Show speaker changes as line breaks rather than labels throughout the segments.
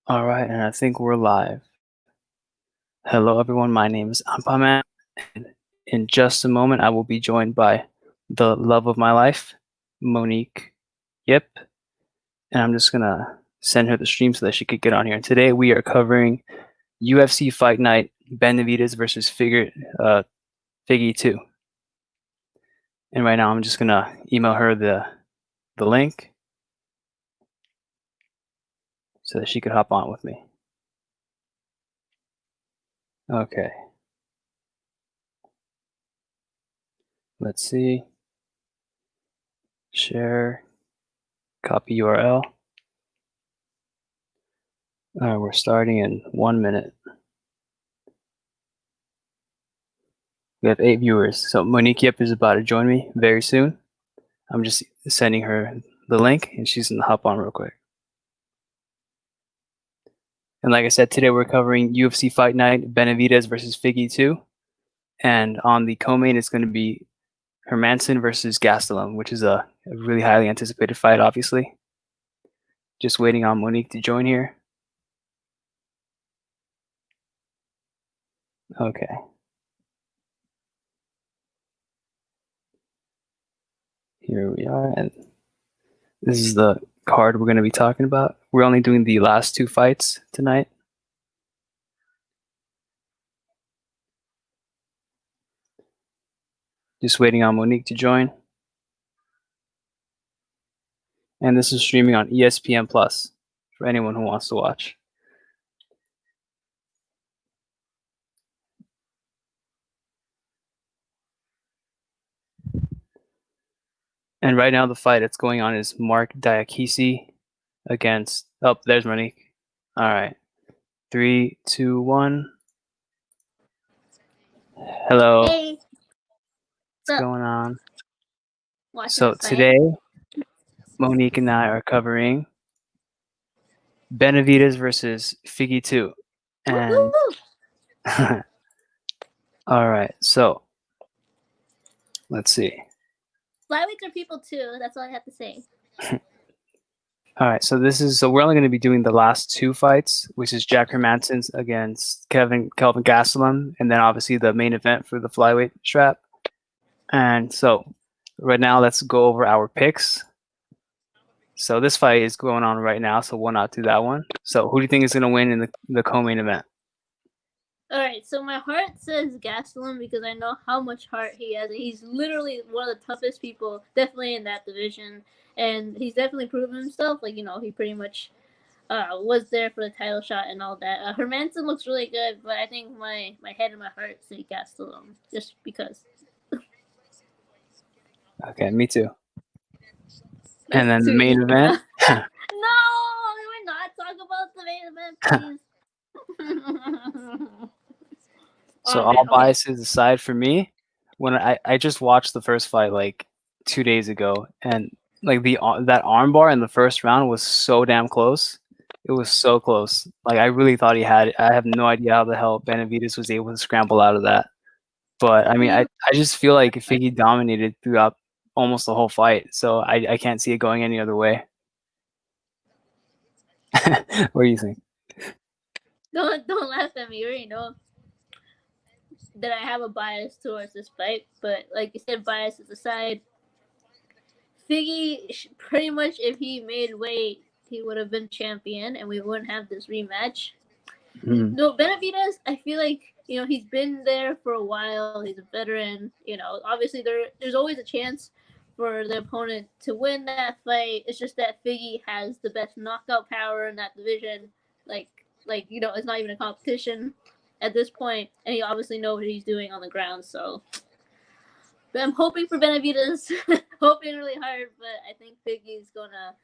All right, and I think we're live. Hello, everyone. My name is Ampaman, and in just a moment, I will be joined by the love of my life, Monique. Yep, and I'm just gonna send her the stream so that she could get on here. And today we are covering UFC Fight Night, Benavidez versus Figgy 2. And right now, I'm just gonna email her the link so that she could hop on with me. Okay. Let's see. Share. Copy URL. All right, we're starting in 1 minute. We have 8 viewers. So Monique Yip is about to join me very soon. I'm just sending her the link, and she's going to hop on real quick. And like I said, today we're covering UFC Fight Night, Benavidez versus Figgy 2. And on the co-main, it's going to be Hermanson versus Gastelum, which is a really highly anticipated fight, obviously. Just waiting on Monique to join here. Okay. Here we are. And this is the card we're going to be talking about. We're only doing the last 2 fights tonight. Just waiting on Monique to join. And this is streaming on ESPN Plus for anyone who wants to watch. And right now the fight that's going on is Mark Diakisi against there's Monique. All right. 3, 2, 1. Hello.
Hey,
What's going on?
watching
So
the fight.
today Monique and I are covering Benavidez versus Figgy 2. And all right, so let's see.
Flyweights are people too. That's all I have to say.
All right, so we're only going to be doing the last 2 fights, which is Jack Hermansson against Kelvin Gastelum, and then obviously the main event for the flyweight strap. And so right now, let's go over our picks. So this fight is going on right now, so we'll not do that one. So who do you think is going to win in the co-main event?
All right, so my heart says Gastelum because I know how much heart he has. He's literally one of the toughest people, definitely in that division, and he's definitely proven himself. Like he pretty much was there for the title shot and all that. Hermanson looks really good, but I think my head and my heart say Gastelum just because.
Okay, me too. And then the main event.
No, we would not talk about the main event, please.
So all biases aside for me, when I just watched the first fight like 2 days ago, and like that armbar in the first round was so damn close. It was so close. Like I really thought he had it. I have no idea how the hell Benavidez was able to scramble out of that. But I mean, I just feel like Figgy dominated throughout almost the whole fight, so I can't see it going any other way. What do you think?
Don't laugh at me. You already know that I have a bias towards this fight, but like you said, biases aside, Figgy pretty much if he made weight, he would have been champion, and we wouldn't have this rematch. No, Benavidez, I feel like he's been there for a while. He's a veteran. Obviously there's always a chance for the opponent to win that fight. It's just that Figgy has the best knockout power in that division. It's not even a competition at this point, and he obviously knows what he's doing on the ground. So, but I'm hoping for Benavidez, hoping really hard. But I think Figgy's gonna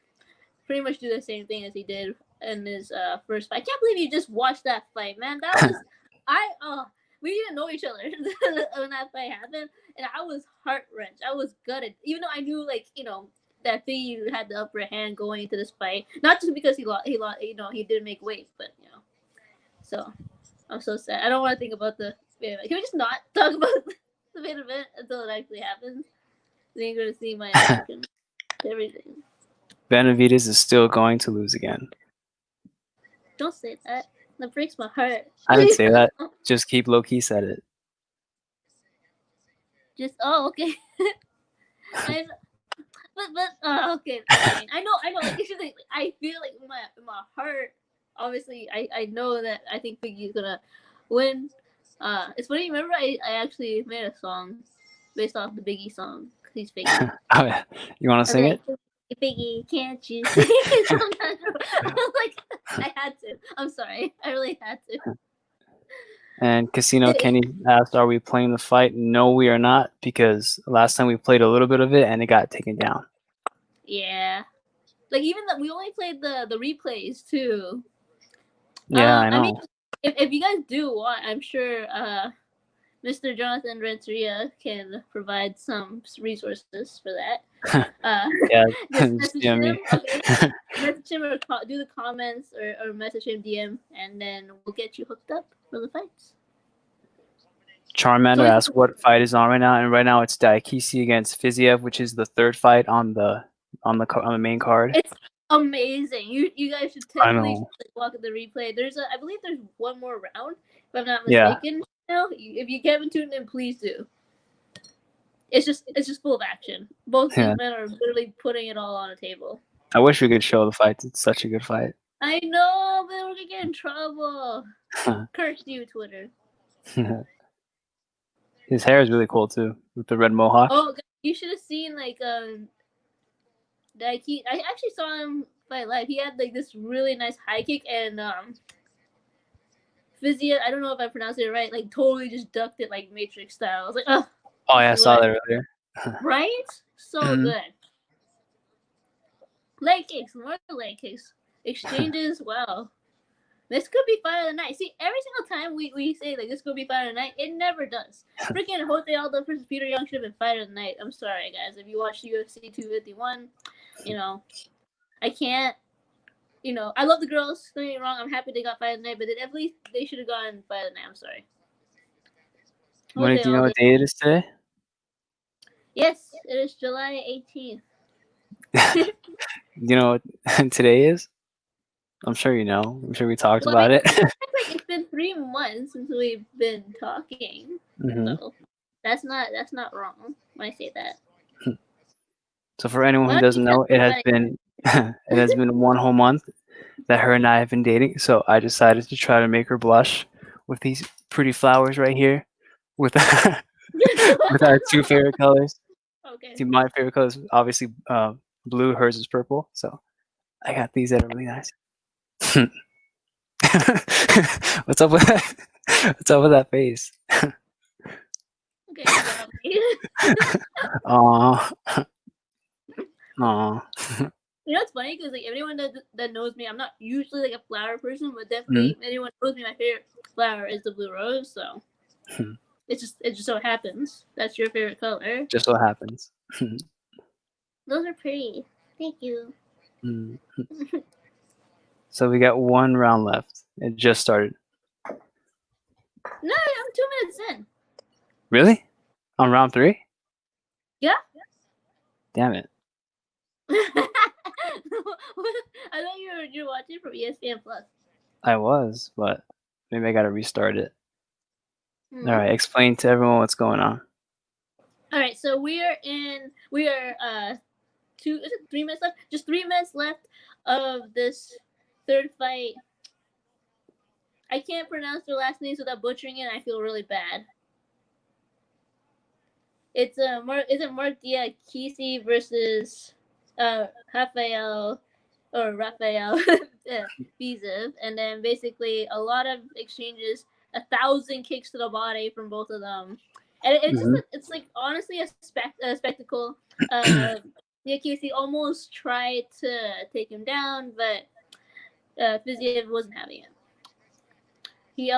pretty much do the same thing as he did in his first fight. I can't believe you just watched that fight, man. That was we didn't know each other when that fight happened, and I was heart wrenched. I was gutted, even though I knew that Figgy had the upper hand going into this fight. Not just because he lost, he didn't make weight, but so I'm so sad. I don't want to think about the main event. Can we just not talk about the main event until it actually happens? Then you're gonna see my reaction to everything.
Benavidez is still going to lose again.
Don't say that. That breaks my heart.
I didn't say that. Just keep low key said it.
Just okay. I okay, fine. I know. Like it's just like, I feel like in my heart. Obviously, I know that I think Biggie's gonna win. It's funny. Remember, I actually made a song based off the Biggie song. He's Biggie.
Oh, yeah. You want to sing it?
Biggie, can't you sing it? Like I had to. I'm sorry. I really had to.
And Casino Kenny asked, "Are we playing the fight?" No, we are not, because last time we played a little bit of it and it got taken down.
Yeah, like even we only played the replays too.
Yeah, I know.
I mean, if you guys do want, I'm sure Mr. Jonathan Renteria can provide some resources for that.
Yeah,
just
just
message
DM
him.
me.
Okay, message him or do the comments or message him DM, and then we'll get you hooked up for the fights.
Charmander asks what fight is on right now, and right now it's Daikisi against Fiziev, which is the third fight on the main card.
It's amazing. You guys should definitely walk at the replay. I believe there's one more round, if I'm not mistaken. Yeah. Now, if you haven't tuned in, please do. It's just full of action. Both these men are literally putting it all on a table.
I wish we could show the fights. It's such a good fight.
I know, but we're gonna get in trouble. Curse you, Twitter.
His hair is really cool too, with the red mohawk.
Oh, you should have seen like I actually saw him fight live. He had like this really nice high kick, and Fiziev, I don't know if I pronounced it right, like totally just ducked it like Matrix style. I was like, oh
yeah, I saw that earlier.
Right? So good. Leg kicks, more leg kicks. Exchanges, wow. This could be fight of the night. See, every single time we say like this could be fight of the night, it never does. Freaking Jose Aldo versus Peter Young should have been fight of the night. I'm sorry, guys. If you watched UFC 251, I can't. I love the girls. Don't get me wrong. I'm happy they got fight of the night, but they should have gone fight of the night. I'm sorry.
Do you know what day it is today?
Yes, it is July 18th.
You know what today is? I'm sure you know. I'm sure we talked about it.
It's been 3 months since we've been talking. So that's not wrong when I say that.
So for anyone who doesn't know, it has been 1 whole month that her and I have been dating. So I decided to try to make her blush with these pretty flowers right here, with with our 2 favorite colors.
Okay.
See, my favorite color is obviously blue. Hers is purple. So I got these that are really nice. What's up with that? What's up with that face?
Okay.
Aww. Aww.
It's funny because like everyone that knows me, I'm not usually like a flower person, but definitely anyone knows me, my favorite flower is the blue rose. So it just so happens that's your favorite color.
Just so happens.
Those are pretty. Thank you.
So we got 1 round left. It just started.
No, I'm 2 minutes in.
Really? On round 3?
Yeah.
Damn it.
I thought you were watching from ESPN Plus.
I was, but maybe I gotta restart it. All right, explain to everyone what's going on.
All right, so we are 3 minutes left? Just 3 minutes left of this third fight. I can't pronounce their last names without butchering it, and I feel really bad. It's Mark Diakisi versus Rafael Fiziev, and then basically a lot of exchanges, 1,000 kicks to the body from both of them, and it's like honestly a spectacle. Diakisi almost tried to take him down, but Fiziev wasn't having it. He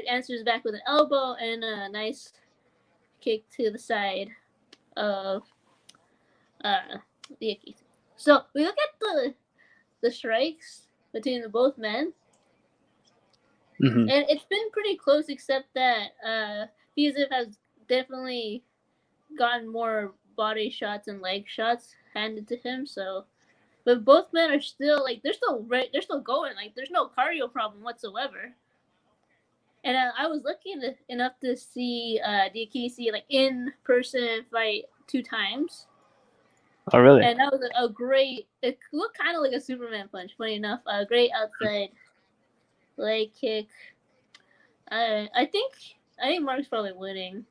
answers back with an elbow and a nice kick to the side of Diakisi. So we look at the strikes between the both men, and it's been pretty close, except that Fiziev has definitely gotten more body shots and leg shots handed to him. So But both men are still like they're still going. Like there's no cardio problem whatsoever. And I was lucky enough to see DKC like in person fight 2 times.
Oh, really?
And that was a great. It looked kind of like a Superman punch. Funny enough, a great outside leg kick. I think Mark's probably winning.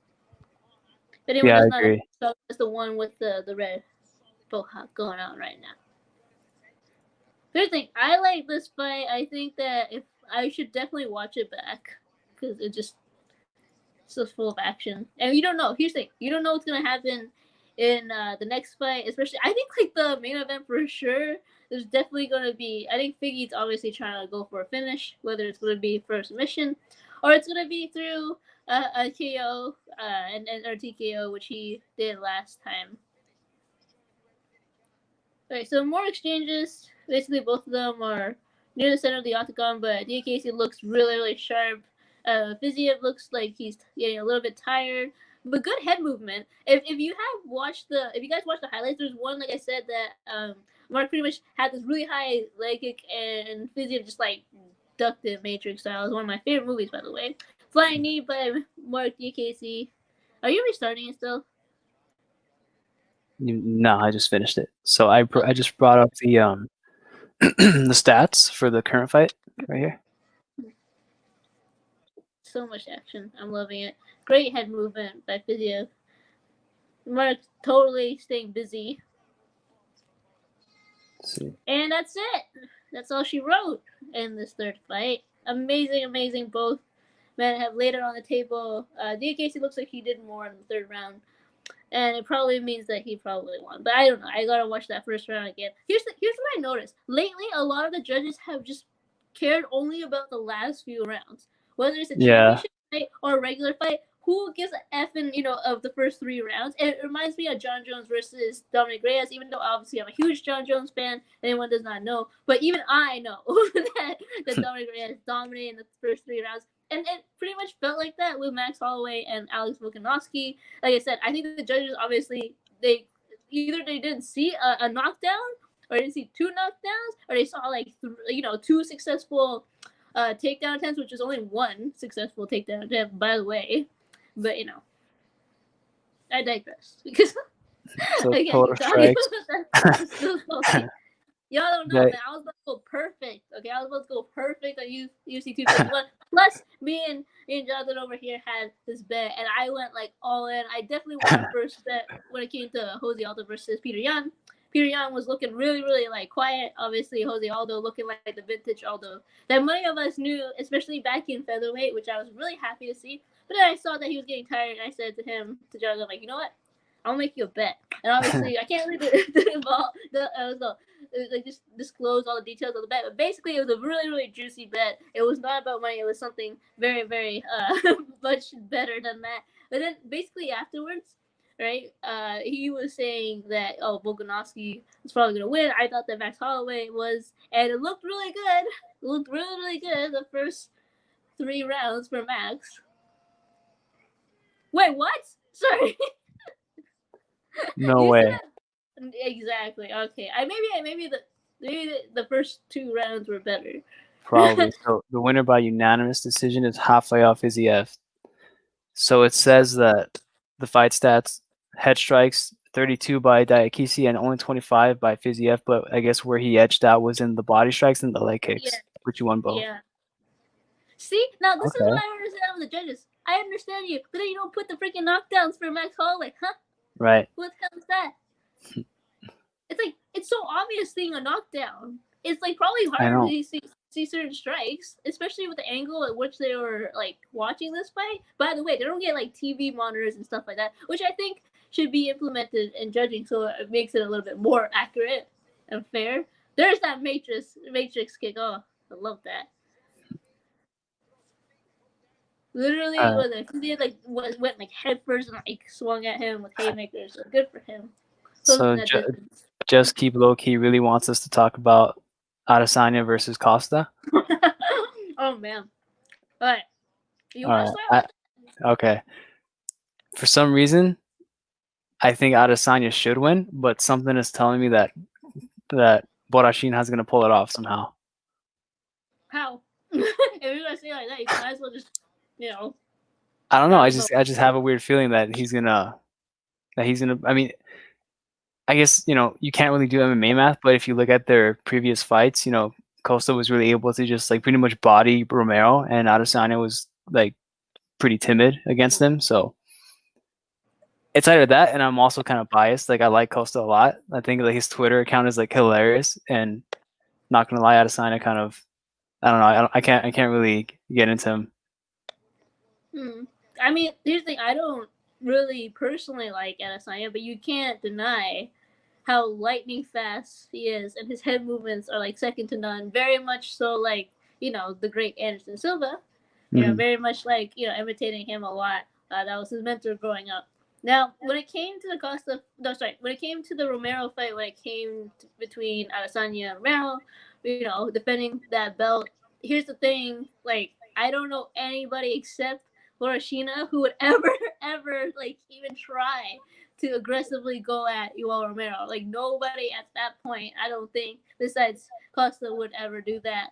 If anyone
Yeah, I
does not know,
agree.
that's the one with the red bohawk going on right now. Here's the thing. I like this fight. I think that if I should definitely watch it back because it's so full of action. And you don't know. Here's the thing. You don't know what's gonna happen in the next fight. Especially, I think like the main event for sure. There's definitely gonna be. I think Figgy's obviously trying to go for a finish, whether it's gonna be for a submission or it's gonna be through a KO and or TKO, which he did last time. Alright, so more exchanges. Basically, both of them are near the center of the octagon, but DKC looks really, really sharp. Fiziev looks like he's getting a little bit tired, but good head movement. If you guys watched the highlights, there's one like I said that Mark pretty much had this really high leg kick, and Fiziev just like ducked it Matrix style. It's one of my favorite movies, by the way. Flying Knee by Mark DKC. Are you restarting it still?
No, I just finished it. So I just brought up the the stats for the current fight right here.
So much action. I'm loving it. Great head movement by Fiziev. Mark totally staying busy.
Let's see.
And that's it. That's all she wrote in this third fight. Amazing, amazing. Both men have laid it on the table. DKC looks like he did more in the third round. And it probably means that he probably won. But I don't know. I gotta watch that first round again. Here's what I noticed. Lately, a lot of the judges have just cared only about the last few rounds. Whether it's a championship fight or a regular fight, who gives a F in, of the first 3 rounds? And it reminds me of John Jones versus Dominic Reyes, even though obviously I'm a huge John Jones fan, anyone does not know. But even I know that Dominic Reyes dominated in the first 3 rounds. And it pretty much felt like that with Max Holloway and Alex Volkanovski. Like I said, I think the judges obviously they didn't see a knockdown or didn't see 2 knockdowns, or they saw like 2 successful takedown attempts, which is only 1 successful takedown attempt, by the way. But I digress because
So
again,
total strikes.
Y'all don't know, man. I was about to go perfect. Okay, I was about to go perfect on UFC 251. Plus, me and Jonathan over here had this bet, and I went like all in. I definitely won the first bet when it came to Jose Aldo versus Peter Yan. Peter Yan was looking really, really like quiet. Obviously, Jose Aldo looking like the vintage Aldo that many of us knew, especially back in featherweight, which I was really happy to see. But then I saw that he was getting tired, and I said to Jonathan, like, you know what? I'll make you a bet. And obviously, I can't really just disclose all the details of the bet. But basically, it was a really, really juicy bet. It was not about money. It was something very, very much better than that. But then basically afterwards, right, he was saying that, Volkanovski was probably going to win. I thought that Max Holloway was. And it looked really good. It looked really, really good the first 3 rounds for Max. Wait, what? Sorry.
No way.
Exactly. Okay. Maybe the first 2 rounds were better.
Probably. So the winner by unanimous decision is Rafael Fiziev. So it says that the fight stats: head strikes 32 by Diakisi and only 25 by Fiziev. But I guess where he edged out was in the body strikes and the leg kicks, which you won both.
Yeah. See, now this is what I understand with the judges. I understand you, but then you don't put the freaking knockdowns for Max Holloway, huh?
Right.
What the hell is that? It's like it's so obvious seeing a knockdown. It's like probably hard to see certain strikes, especially with the angle at which they were like watching this fight. By the way, they don't get like TV monitors and stuff like that, which I think should be implemented in judging, so it makes it a little bit more accurate and fair. There's that Matrix kick. Oh, I love that. Literally, went like head first and like swung at him with haymakers. So good for him.
So just keep low key really wants us to talk about Adesanya versus Costa.
Oh man! All right, you want to start?
Okay. For some reason, I think Adesanya should win, but something is telling me that Borashina's gonna pull it off somehow.
How? If you're gonna say it like that, you might as well just,
I don't know. I just have a weird feeling that he's gonna. I mean, I guess you can't really do MMA math, but if you look at their previous fights, Costa was really able to just like pretty much body Romero, and Adesanya was like pretty timid against him. So it's either that, and I'm also kind of biased. Like I like Costa a lot. I think like his Twitter account is like hilarious, and not gonna lie, Adesanya kind of. I don't know. I can't really get into him.
I mean, here's the thing. I don't really personally like Adesanya, but you can't deny how lightning fast he is, and his head movements are like second to none. Very much so, like the great Anderson Silva. Very much like imitating him a lot. That was his mentor growing up. Now, when it came to when it came to the Romero fight, when it came between Adesanya and Romero, defending that belt. Here's the thing, like I don't know anybody except Borashina who would ever like even try to aggressively go at Yoel Romero. Like nobody at that point, I don't think, besides Costa would ever do that.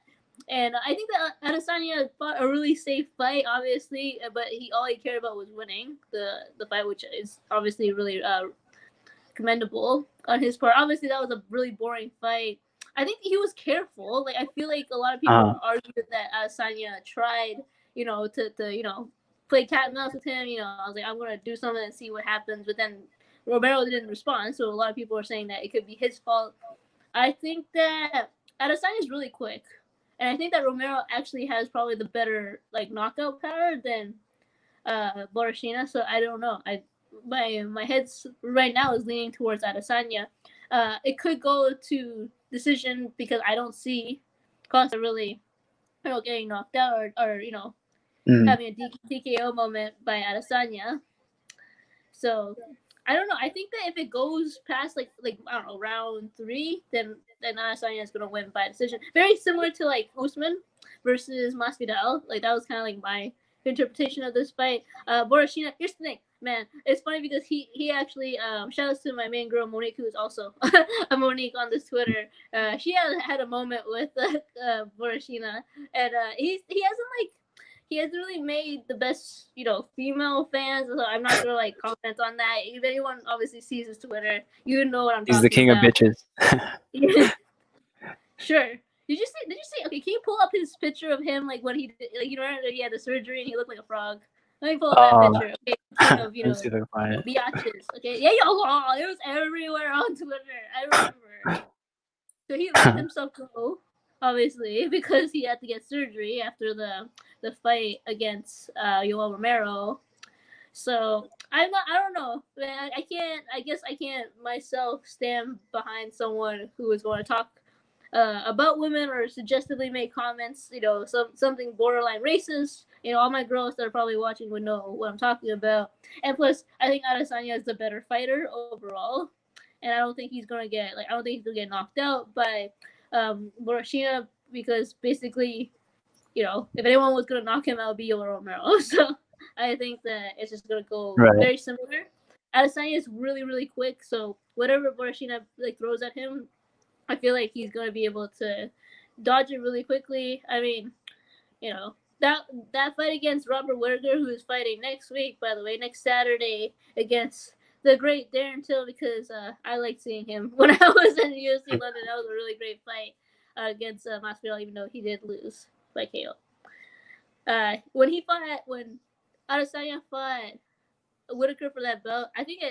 And I think that Adesanya fought a really safe fight, obviously, but all he cared about was winning the fight, which is obviously really commendable on his part. Obviously, that was a really boring fight. I think he was careful. Like I feel like a lot of people argued that Adesanya tried, to play cat and mouse with him. I was like, I'm gonna do something and see what happens. But then Romero didn't respond, so a lot of people are saying that it could be his fault. I think that Adesanya is really quick. And I think that Romero actually has probably the better like knockout power than Borashina. So I don't know. My head's right now is leaning towards Adesanya. It could go to decision because I don't see Costa really getting knocked out or having a TKO moment by Adesanya. So I don't know. I think that if it goes past like I don't know round 3, then Adesanya is gonna win by decision. Very similar to like Usman versus Masvidal. Like that was kind of like my interpretation of this fight. Borashina. Here's the thing, man. It's funny because he actually shout outs to my main girl Monique, who is also a Monique on this Twitter. She had a moment with Borashina, and he hasn't like. He hasn't really made the best, female fans. So I'm not gonna like comment on that. If anyone obviously sees his Twitter, you know what I'm talking about.
He's the king of bitches.
Sure. Did you see? Okay, can you pull up his picture of him like when he did, like he had the surgery and he looked like a frog? Let me pull up that picture. Okay, king of biatches. Okay, yeah, it was everywhere on Twitter. I remember. So he let himself go, obviously, because he had to get surgery after the fight against Yoel Romero. So I don't know. I guess I can't myself stand behind someone who is going to talk about women or suggestively make comments. Something borderline racist. All my girls that are probably watching would know what I'm talking about. And plus, I think Adesanya is the better fighter overall. And I don't think he's gonna get knocked out by Borashina because basically, if anyone was gonna knock him out, it'd be Yoel Romero. So I think that it's just gonna go very similar. Adesanya is really really quick, so whatever Borashina like throws at him, I feel like he's gonna be able to dodge it really quickly. I mean, that fight against Robert Whittaker, who is fighting next week, by the way, next Saturday against the great Darren Till, because I liked seeing him when I was in UFC London. That was a really great fight against Masvidal, even though he did lose by KO. When Adesanya fought Whittaker for that belt, I think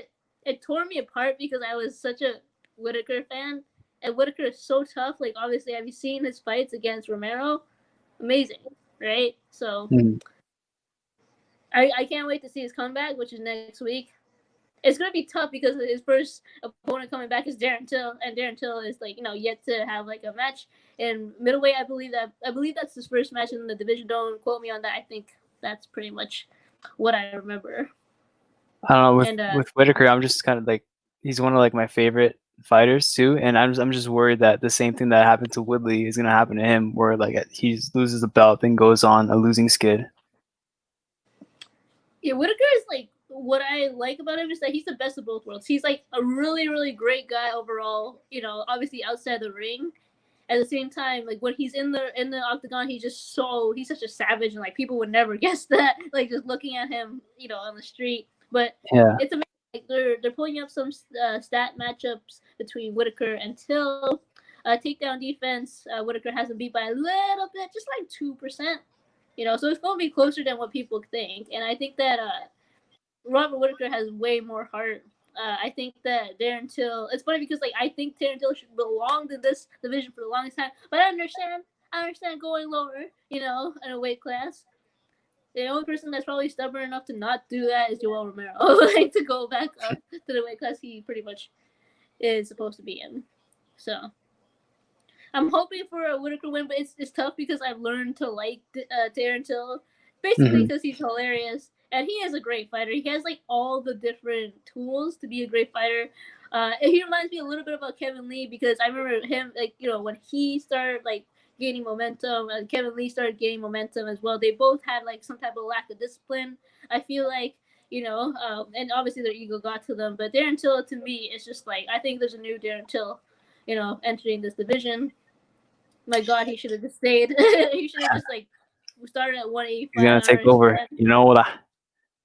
it tore me apart because I was such a Whittaker fan, and Whittaker is so tough. Like obviously, have you seen his fights against Romero? Amazing, right? So I can't wait to see his comeback, which is next week. It's gonna be tough because his first opponent coming back is Darren Till, and Darren Till is like yet to have like a match in middleweight. I believe that's his first match in the division. Don't quote me on that. I think that's pretty much what I remember.
I don't know with Whittaker. I'm just kind of like he's one of like my favorite fighters too, and I'm just worried that the same thing that happened to Woodley is gonna happen to him, where like he loses the belt, then goes on a losing skid.
Yeah, Whittaker is like what I like about him is that he's the best of both worlds. He's like a really, really great guy overall. You know, obviously outside the ring. At the same time, like when he's in the octagon, he's such a savage, and like people would never guess that. Like just looking at him, you know, on the street. But
Yeah.
it's amazing. Like they're pulling up some stat matchups between Whitaker and Till. Takedown defense, Whitaker has him beat by a little bit, just like 2%. You know, so it's going to be closer than what people think. And I think that Robert Whitaker has way more heart. I think that Darren Till. It's funny because like I think Darren Till should belong to this division for the longest time, but I understand going lower. You know, in a weight class. The only person that's probably stubborn enough to not do that is Joel Romero. Like to go back up to the weight class he pretty much is supposed to be in. So I'm hoping for a Whitaker win, but it's tough because I've learned to like Darren Till, basically because he's hilarious and he is a great fighter. He has like all the different tools to be a great fighter. He reminds me a little bit about Kevin Lee because I remember him like when he started like gaining momentum, and Kevin Lee started gaining momentum as well. They both had like some type of lack of discipline. I feel like and obviously their ego got to them. But Darren Till to me is just like I think there's a new Darren Till, entering this division. My God, he should have just stayed. He should have just like started at 185.
He's gonna take over. You know that.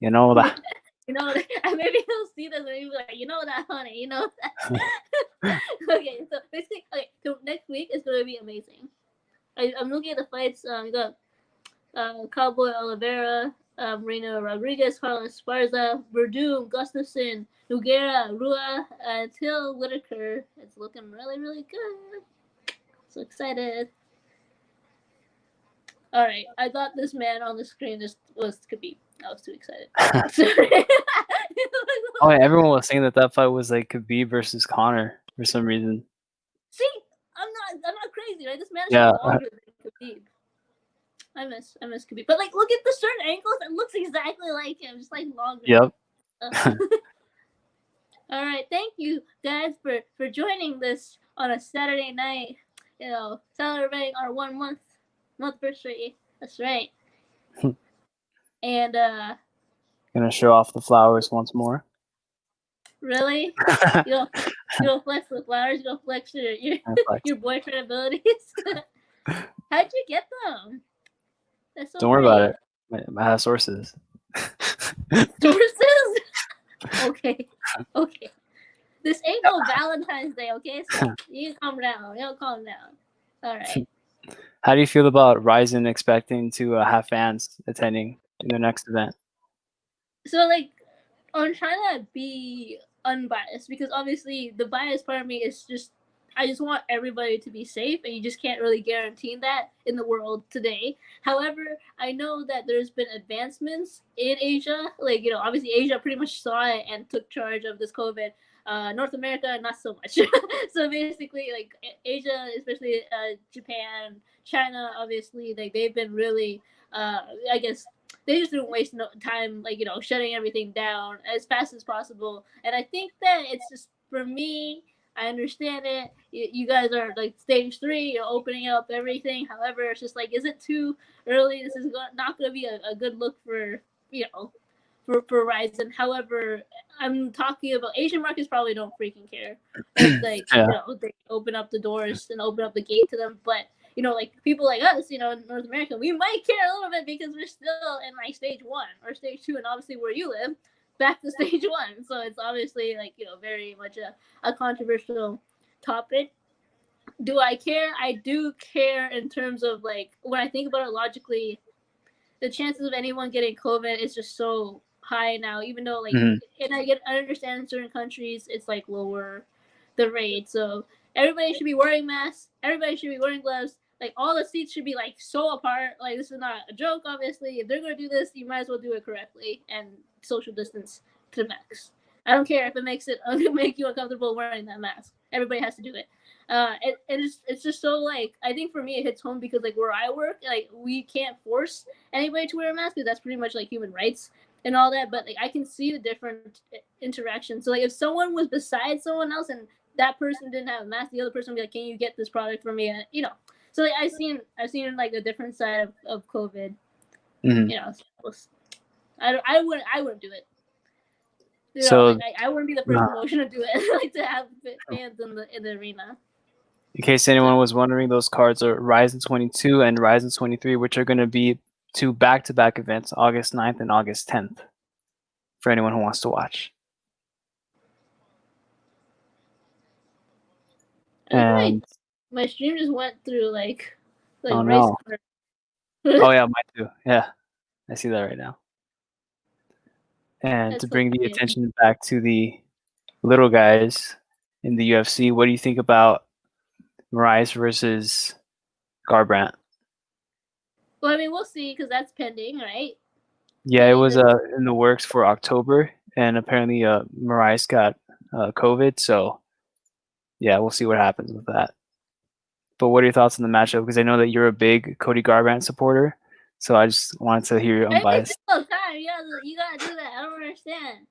You know that.
Maybe he'll see this and he'll be like, that, honey, that. Okay, so basically, so next week is gonna be amazing. I'm looking at the fights. You got Cowboy Oliveira, Reina Rodriguez, Carlos Esparza, Verdum, Gustafson, Nogueira, Rua, Till Whitaker. It's looking really, really good. So excited. All right, I thought this man on the screen just was Khabib. I was too excited.
Oh, yeah, everyone was saying that fight was like Khabib versus Conor for some reason.
See, I'm not crazy, right? This man is longer than Khabib. I miss Khabib, but like, look at the certain angles. It looks exactly like him, just like longer.
Yep.
All right, thank you guys for joining this on a Saturday night. Celebrating our 1 month anniversary. That's right. And
gonna show off the flowers once more.
Really? You don't flex the flowers. You don't flex your boyfriend abilities. How'd you get them? That's so
Don't worry about it. I have sources.
Sources? Okay. This ain't no Valentine's Day, okay? So you calm down. Calm down. All right.
How do you feel about Ryzen expecting to have fans attending in their next event?
So, like, I'm trying to be unbiased because obviously the biased part of me is just I just want everybody to be safe, and you just can't really guarantee that in the world today. However, I know that there's been advancements in Asia. Like, obviously Asia pretty much saw it and took charge of this COVID. North America, not so much. So basically, like Asia, especially Japan, China, obviously, like they've been really, I guess, they just didn't waste no time, like shutting everything down as fast as possible. And I think that it's just for me. I understand it. You guys are like stage 3, you're opening up everything. However, it's just like, is it too early? This is not going to be a good look for for Ryzen. However, I'm talking about Asian markets probably don't freaking care. It's like they open up the doors and open up the gate to them, but like people like us, in North America, we might care a little bit because we're still in like stage 1 or stage 2, and obviously where you live, back to stage 1. So it's obviously like very much a controversial topic. Do I care? I do care in terms of like when I think about it logically, the chances of anyone getting COVID is just so high now. Even though like, and I understand in certain countries it's like lower the rate, so everybody should be wearing masks. Everybody should be wearing gloves. Like all the seats should be like so apart. Like this is not a joke. Obviously, if they're gonna do this, you might as well do it correctly and social distance to the max. I don't care if it makes you uncomfortable wearing that mask. Everybody has to do it. It's just so like I think for me it hits home because like where I work, like we can't force anybody to wear a mask because that's pretty much like human rights and all that. But like I can see the different interactions. So like if someone was beside someone else and that person didn't have a mask, the other person would be like, "Can you get this product for me?" And so like I've seen like the different side of COVID. So I wouldn't do it.
So,
I wouldn't be the first promotion to do it. Like to have fans in the arena.
In case anyone was wondering, those cards are Ryzen 22 and Ryzen 23, which are going to be 2 back-to-back events, August 9th and August 10th, for anyone who wants to watch.
And my stream just went through like
oh
race
no. Oh yeah, mine too. Yeah, I see that right now. And to bring the attention back to the little guys in the UFC, what do you think about Moraes versus Garbrandt?
Well, I mean, we'll see because that's pending, right?
Yeah, it was in the works for October, and apparently Moraes got COVID, so yeah, we'll see what happens with that. But what are your thoughts on the matchup? Because I know that you're a big Cody Garbrandt supporter, so I just wanted to hear your unbiased.
Every single time, you gotta do that. I don't understand.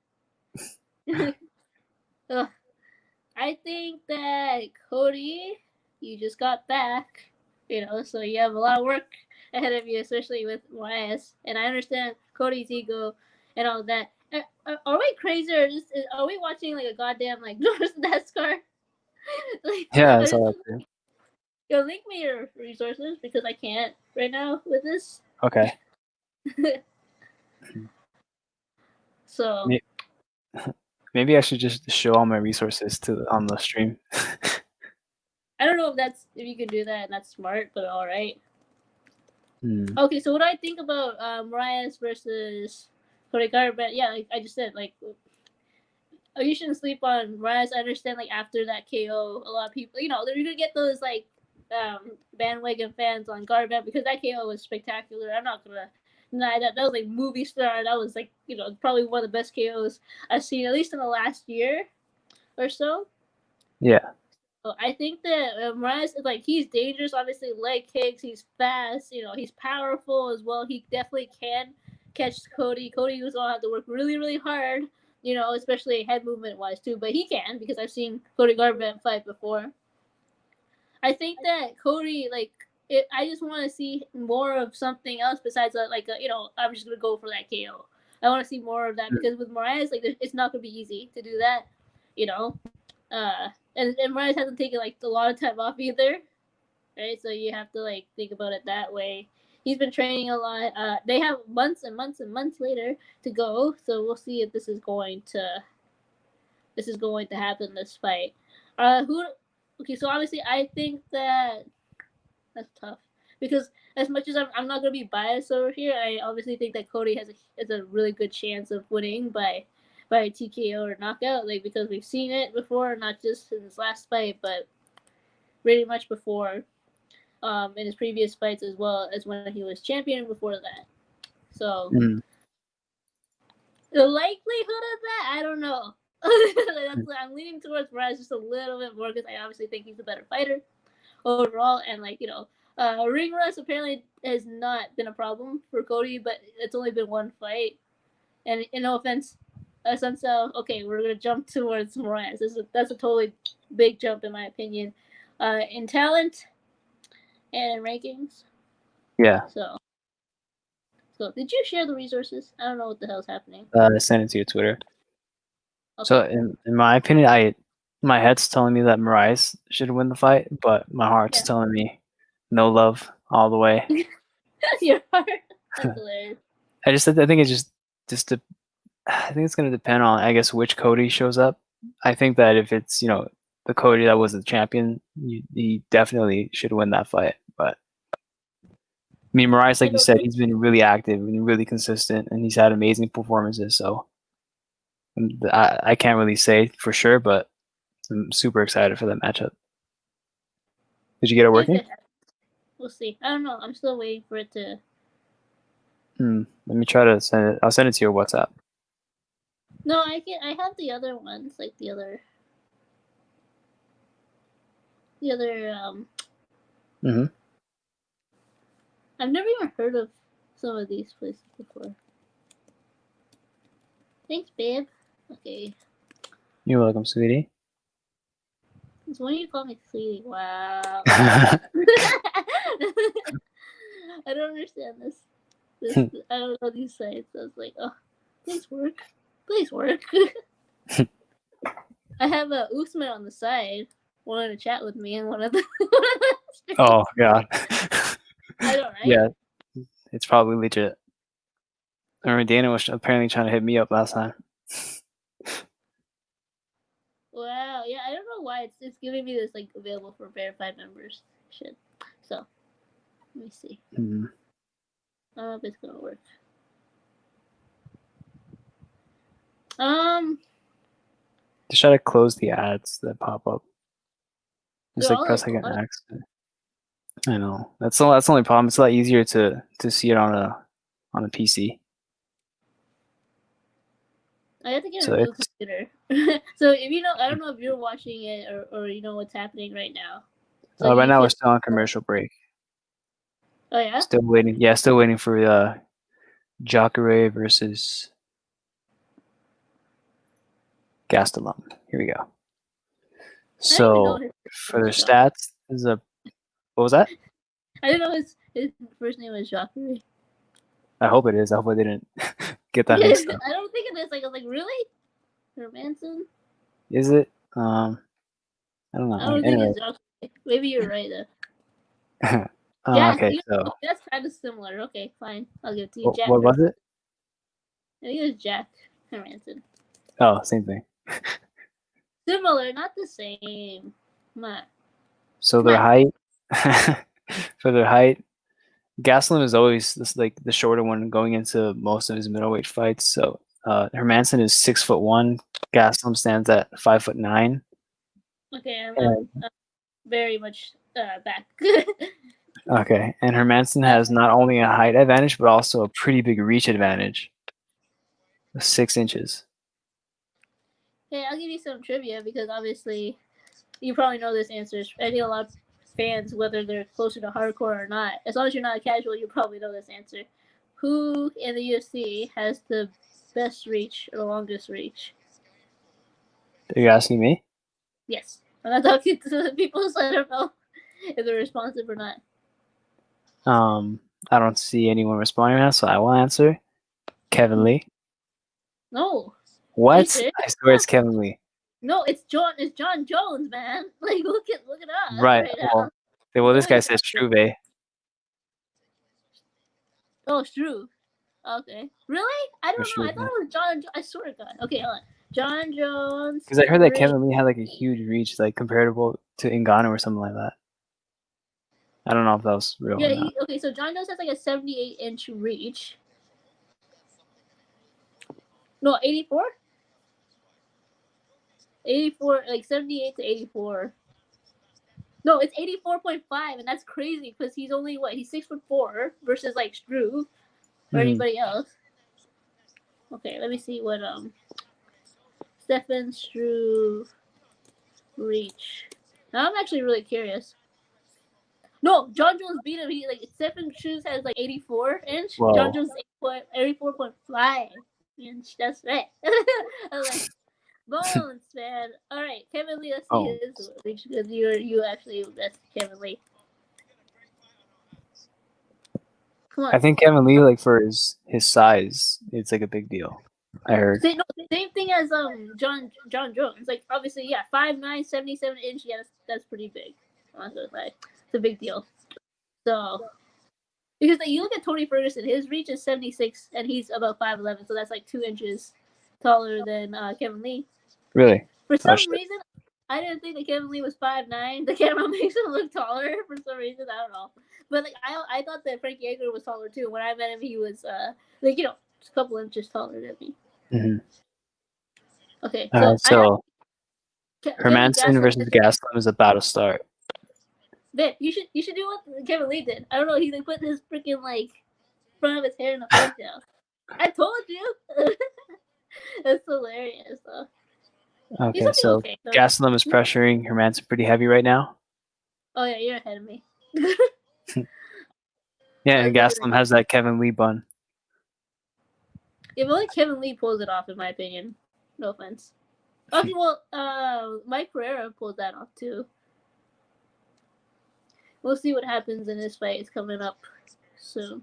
I think that Cody, you just got back, so you have a lot of work ahead of you, especially with Moraes. And I understand Cody's ego and all that. Are we crazy, or are we watching like a goddamn like NASCAR?
Like, yeah, I saw that too.
Yo, link me your resources because I can't right now with this.
Okay.
So
maybe I should just show all my resources on the stream.
I don't know if you can do that and that's smart, but all right. Okay, so what do I think about Moraes versus Cody Garbrandt? Yeah, like I just said, like you shouldn't sleep on Moraes. I understand, like after that KO, a lot of people, they're gonna get those like bandwagon fans on Garbrandt because that KO was spectacular. I'm not gonna deny that. That was like movie star. That was like probably one of the best KOs I've seen, at least in the last year or so.
Yeah.
I think that Moraes is like he's dangerous. Obviously, leg kicks. He's fast. He's powerful as well. He definitely can catch Cody. Cody was gonna have to work really, really hard. Especially head movement wise too. But he can because I've seen Cody Garbrandt fight before. I think that Cody I just want to see more of something else besides I'm just gonna go for that KO. I want to see more of that because with Moraes, it's not gonna be easy to do that. And Moraes hasn't taken a lot of time off either, right? So you have to think about it that way. He's been training a lot. They have months and months and months later to go, so we'll see if this is going to happen. This fight. Okay, so obviously I think that's tough because as much as I'm not gonna be biased over here, I obviously think that Cody has a really good chance of winning by TKO or knockout, because we've seen it before, not just in his last fight, but pretty much before, in his previous fights as well as when he was champion before that. So the likelihood of that, I don't know. I'm leaning towards Moraes just a little bit more because I obviously think he's a better fighter overall, and ring rust apparently has not been a problem for Cody, but it's only been one fight, and no offense. Sunso, okay, we're gonna jump towards Moraes. That's a totally big jump in my opinion, in talent and in rankings.
Yeah.
So did you share the resources? I don't know what the hell's happening.
I sent it to your Twitter. Okay. So in my opinion, my head's telling me that Moraes should win the fight, but my heart's telling me no love all the way.
Your heart. That's hilarious.
I think it's I think it's going to depend on, I guess, which Cody shows up. I think that if it's, the Cody that was the champion, he definitely should win that fight. But I mean, Moraes, like you said, he's been really active and really consistent, and he's had amazing performances. So I can't really say for sure, but I'm super excited for that matchup. Did you get it working?
We'll see. I don't know. I'm still waiting for it to.
Let me try to send it. I'll send it to your WhatsApp.
No, I have the other ones, like the other. I've never even heard of some of these places before. Thanks, babe. Okay.
You're welcome, sweetie.
It's when you call me sweetie. Wow. I don't understand this. I don't know these sites. I was like, oh, please work. Please work. I have a Usman on the side wanting to chat with me, and one of the
Oh god.
I know, right?
Yeah, it's probably legit. I remember Dana was apparently trying to hit me up last time.
Wow, yeah, I don't know why it's giving me this like available for verified members shit. So let me see.
Mm-hmm.
I don't know if it's gonna work.
Just try to close the ads that pop up. Just
they're
like
all
press
like
like
a
an
lot.
X. I know. That's the only problem. It's a lot easier to see it on a PC.
I have to get
So
a new
it's
computer. So if you know, I don't know if you're watching it or you know what's happening right now. So
right
you
now we're
can.
still on commercial break.
Oh yeah.
Still waiting. Yeah, still waiting for Jacare versus Gastelum. Here we go.
I didn't even know
So
his
for
name
their
was Jacques.
stats, what was that?
I didn't know his first name was Jacques.
I hope it is. I hope I didn't get that mixed up.
I don't think it is. Like I was like, really? Hermanson?
Is it? I don't know.
I don't think
Anyway.
it's Jacques. Maybe you're right though. Jack,
Okay,
you
so
know, that's kind of similar. Okay, fine. I'll give it to you. Jack.
what was it?
I think it was Jack Hermanson.
Oh, same thing.
Similar, not the same. Come on.
So
Come
their
on.
height, for their height, Gastelum is always this like the shorter one going into most of his middleweight fights. So Hermanson is 6'1". Gastelum stands at 5'9".
Okay,
And,
I'm very much back.
okay, and Hermanson has not only a height advantage but also a pretty big reach advantage, 6 inches.
Hey, I'll give you some trivia because obviously you probably know this answer. I think a lot of fans, whether they're closer to hardcore or not, as long as you're not a casual, you probably know this answer. Who in the UFC has the best reach or the longest reach?
Are you asking me?
Yes. I'm not talking to the people, so I don't know if they're responsive or not.
I don't see anyone responding now, so I will answer. Kevin Lee.
No.
What? I swear it's Kevin Lee.
No, it's John Jones, man. Like look at us
Right.
right
Well,
now.
this guy says Struve.
Oh, Struve. Okay. Really? I don't know. I thought it was John. I swear to God. Okay, hold on. John Jones.
Because I heard that Kevin Lee had like a huge reach, like comparable to Ngannou or something like that. I don't know if that was real or not.
Okay, so John Jones has like a 78-inch reach. No, 84? 84, like 78 to 84. No, it's 84.5, and that's crazy because he's only what? He's 6'4" versus like Struve or anybody else. Okay, let me see what Stefan Struve reach. Now I'm actually really curious. No, John Jones beat him. He like Stefan Struve has like 84-inch.
Whoa.
John Jones 84.5 inch. That's right. I was like, bones, man. All right, Kevin Lee. Let's see his reach because you actually that's Kevin Lee. Come on.
I think Kevin Lee, like for his size, it's like a big deal. I heard.
Same thing as John Jones. Like obviously, yeah, 5'9", 77-inch. Yeah, that's pretty big. It's a big deal. So because like, you look at Tony Ferguson, his reach is 76, and he's about 5'11", so that's like 2 inches taller than Kevin Lee.
Really?
For some reason, I didn't think that Kevin Lee was 5'9". The camera makes him look taller for some reason. I don't know, but like I thought that Frankie Edgar was taller too. When I met him, he was like just a couple inches taller than me.
Mm-hmm.
Okay,
so Hermanson versus Gastelum is about to start.
Vic, you should do what Kevin Lee did. I don't know. He like put his freaking like front of his hair in a ponytail. I told you. That's hilarious though.
Okay, so Gastelum is pressuring Hermanson pretty heavy right now.
Oh yeah, you're ahead of me.
Yeah, and Gastelum has that Kevin Lee bun.
If only Kevin Lee pulls it off, in my opinion. No offense. Okay, well, Mike Pereira pulled that off too. We'll see what happens in this fight. It's coming up soon.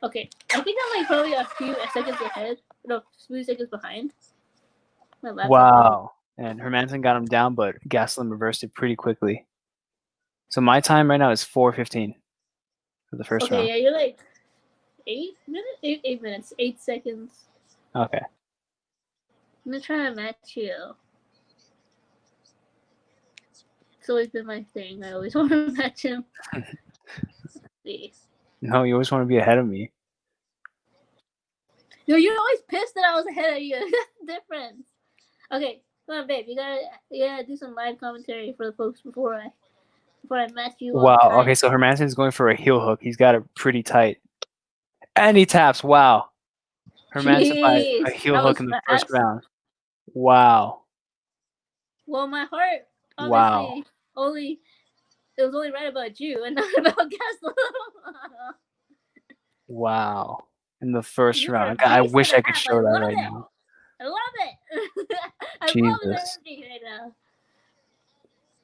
Okay, I think I'm like probably a few seconds ahead. No, a few seconds behind. My laptop.
Wow. And Hermanson got him down, but Gastelum reversed it pretty quickly. So my time right now is 4:15 for the first round.
Okay, yeah, you're like 8 minutes, 8 seconds.
Okay.
I'm gonna try to match you. It's always been my thing. I always want to match him. See.
No, you always want to be ahead of me.
No, you're always pissed that I was ahead of you. That's different. Okay, come on, babe. You gotta do some live commentary for the folks before I match you.
Wow.
On time.
Okay, so Hermanson's going for a heel hook. He's got it pretty tight. And he taps. Wow. Hermanson by a heel hook in the first round. Wow.
Well, my heart
Wow.
obviously it was only right about you and not about Gastelum.
Wow. In the first
You
round.
are
I wish I could
half.
show that right now.
I love it. I love
Jesus.
his energy right now.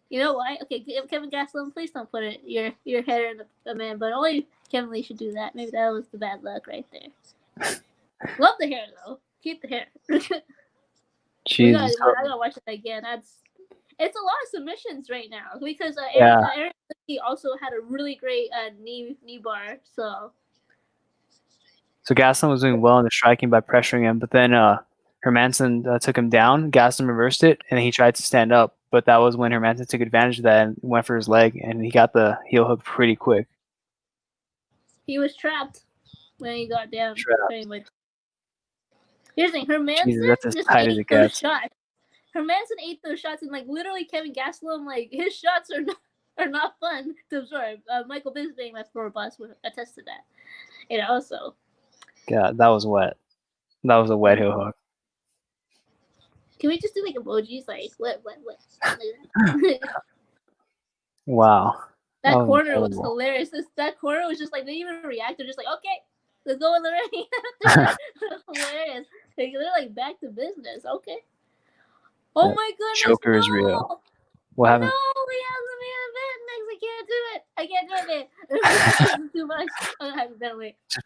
You know why? Okay, Kevin Gastelum, please don't put it your header in the man, but only Kevin Lee should do that. Maybe that was the bad luck right there. Love the hair though. Keep the hair.
Jesus.
I gotta watch it again. It's a lot of submissions right now because Aaron also had a really great knee bar. So
Gastelum was doing well in the striking by pressuring him, but then Hermanson took him down. Gastelum reversed it, and he tried to stand up, but that was when Hermanson took advantage of that and went for his leg, and he got the heel hook pretty quick.
He was trapped when he got down. Pretty much. Here's the thing:
Jesus, that's as tight as it gets.
shots. Hermanson ate those shots, and like literally Kevin Gastelum, like his shots are not fun to absorb. Michael Bisping, my former boss, would attest to that. And also,
God, that was wet. That was a wet heel hook.
Can we just do like emojis, like wet?
Wow.
That corner was hilarious. That corner was just like they even reacted, just like okay, let's go in the ring. Hilarious. They're like back to business. Okay. Oh my goodness!
Joker is real. What happened?
No, we have the main event next. I can't do it. This is too much. I'm gonna have to ventilate.
Just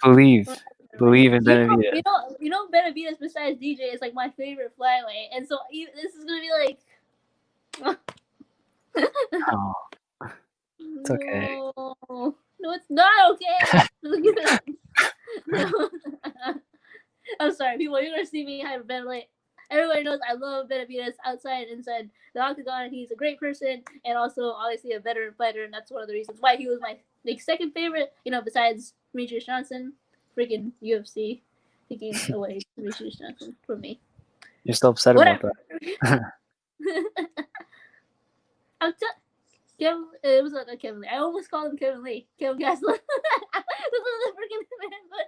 believe in Benavidez.
You know Benavidez besides DJ is like my favorite flyweight, and so this is gonna be like.
Oh, it's okay.
No, it's not okay. I'm sorry, people. You're gonna see me hyperventilate. Everybody knows I love Benavidez outside and inside the octagon. He's a great person and also obviously a veteran fighter, and that's one of the reasons why he was my second favorite. You know, besides Demetrius Johnson, freaking UFC taking away Demetrius Johnson from me.
You're still upset about that.
It was not Kevin Lee. I almost called him Kevin Lee. Kevin Gastelum. This is the freaking man, but.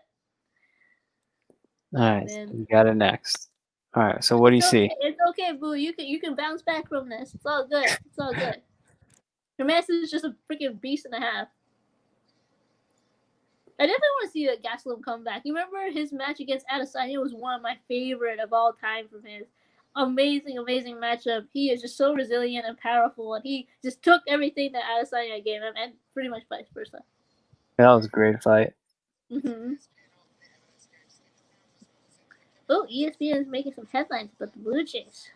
All right, so you got it next. All right, so what do you see?
It's okay, boo. You can bounce back from this. It's all good. Your master is just a freaking beast and a half. I definitely want to see a Gastelum come back. You remember his match against Adesanya was one of my favorite of all time from his. Amazing matchup. He is just so resilient and powerful, and he just took everything that Adesanya gave him, and pretty much vice versa.
That was a great fight.
Oh, ESPN is making some headlines about the Blue Jays.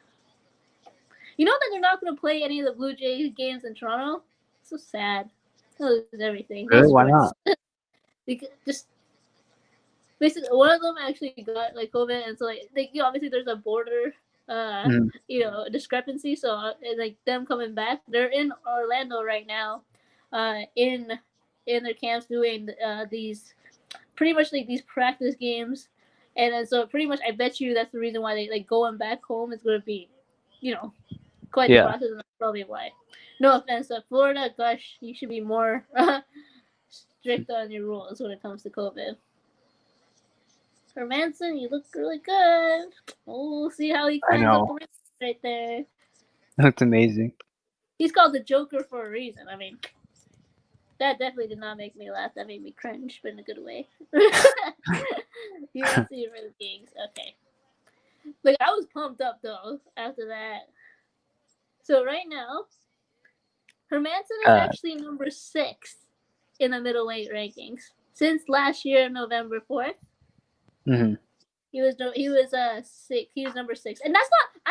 You know that they're not going to play any of the Blue Jays games in Toronto? So sad. They'll lose everything.
Really? Why not?
Because just basically, one of them actually got like COVID, and so like obviously there's a border, discrepancy. So like them coming back, they're in Orlando right now, in their camps doing these pretty much like these practice games, and then so pretty much I bet you that's the reason why they like going back home is going to be, quite the process, and that's probably why. No offense, Florida, gosh, you should be more strict on your rules when it comes to COVID. Hermanson, you look really good. Oh, we'll see how he climbs up the ring right there.
That's amazing.
He's called the Joker for a reason. I mean, that definitely did not make me laugh. That made me cringe, but in a good way. You don't see for the Kings. Okay. Like, I was pumped up, though, after that. So, right now, Hermanson is actually number 6 in the middleweight rankings since last year, November 4th. He was 6. He was number 6, and that's not.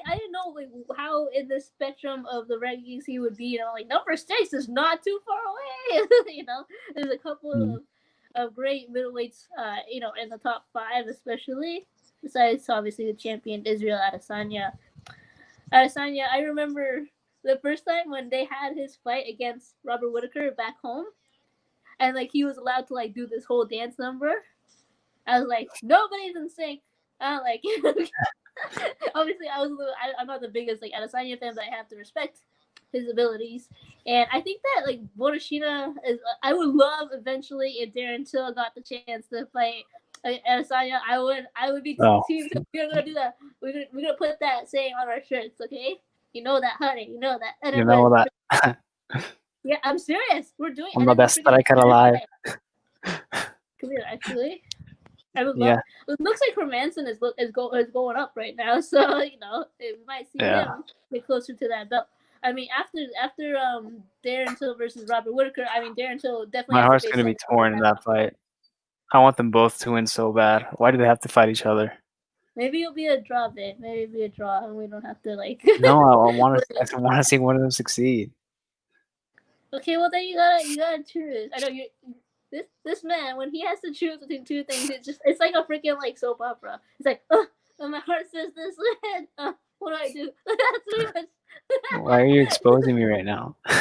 I didn't know like how in the spectrum of the rankings he would be. Like number 6 is not too far away. There's a couple of great middleweights. In the top 5 especially. Besides obviously the champion Israel Adesanya. I remember the first time when they had his fight against Robert Whittaker back home, and like he was allowed to like do this whole dance number. I was like, nobody's in sync. I like obviously I'm not the biggest like Adesanya fan, but I have to respect his abilities. And I think that like Borishina is. I would love eventually if Darren Till got the chance to fight Adesanya. I would be team. We're gonna do that. We're gonna put that saying on our shirts, okay? You know that, honey. You know that.
You know that.
Yeah, I'm serious. We're doing.
I'm the best striker alive.
Come here, actually. I would love. It looks like Hermanson is going up right now, so we might see him get closer to that belt. I mean, after Darren Till versus Robert Whittaker, I mean Darren Till definitely.
My heart's gonna be torn in that fight. I want them both to win so bad. Why do they have to fight each other?
Maybe it'll be a draw, babe. Maybe it'll be a draw, and we don't have to like.
No, I want to see one of them succeed.
Okay, well then you gotta choose. I know you. This man, when he has to choose between two things, it's like a freaking like soap opera. It's like, my heart says this. What do I do? That's pretty much.
Why are you exposing me right now?
What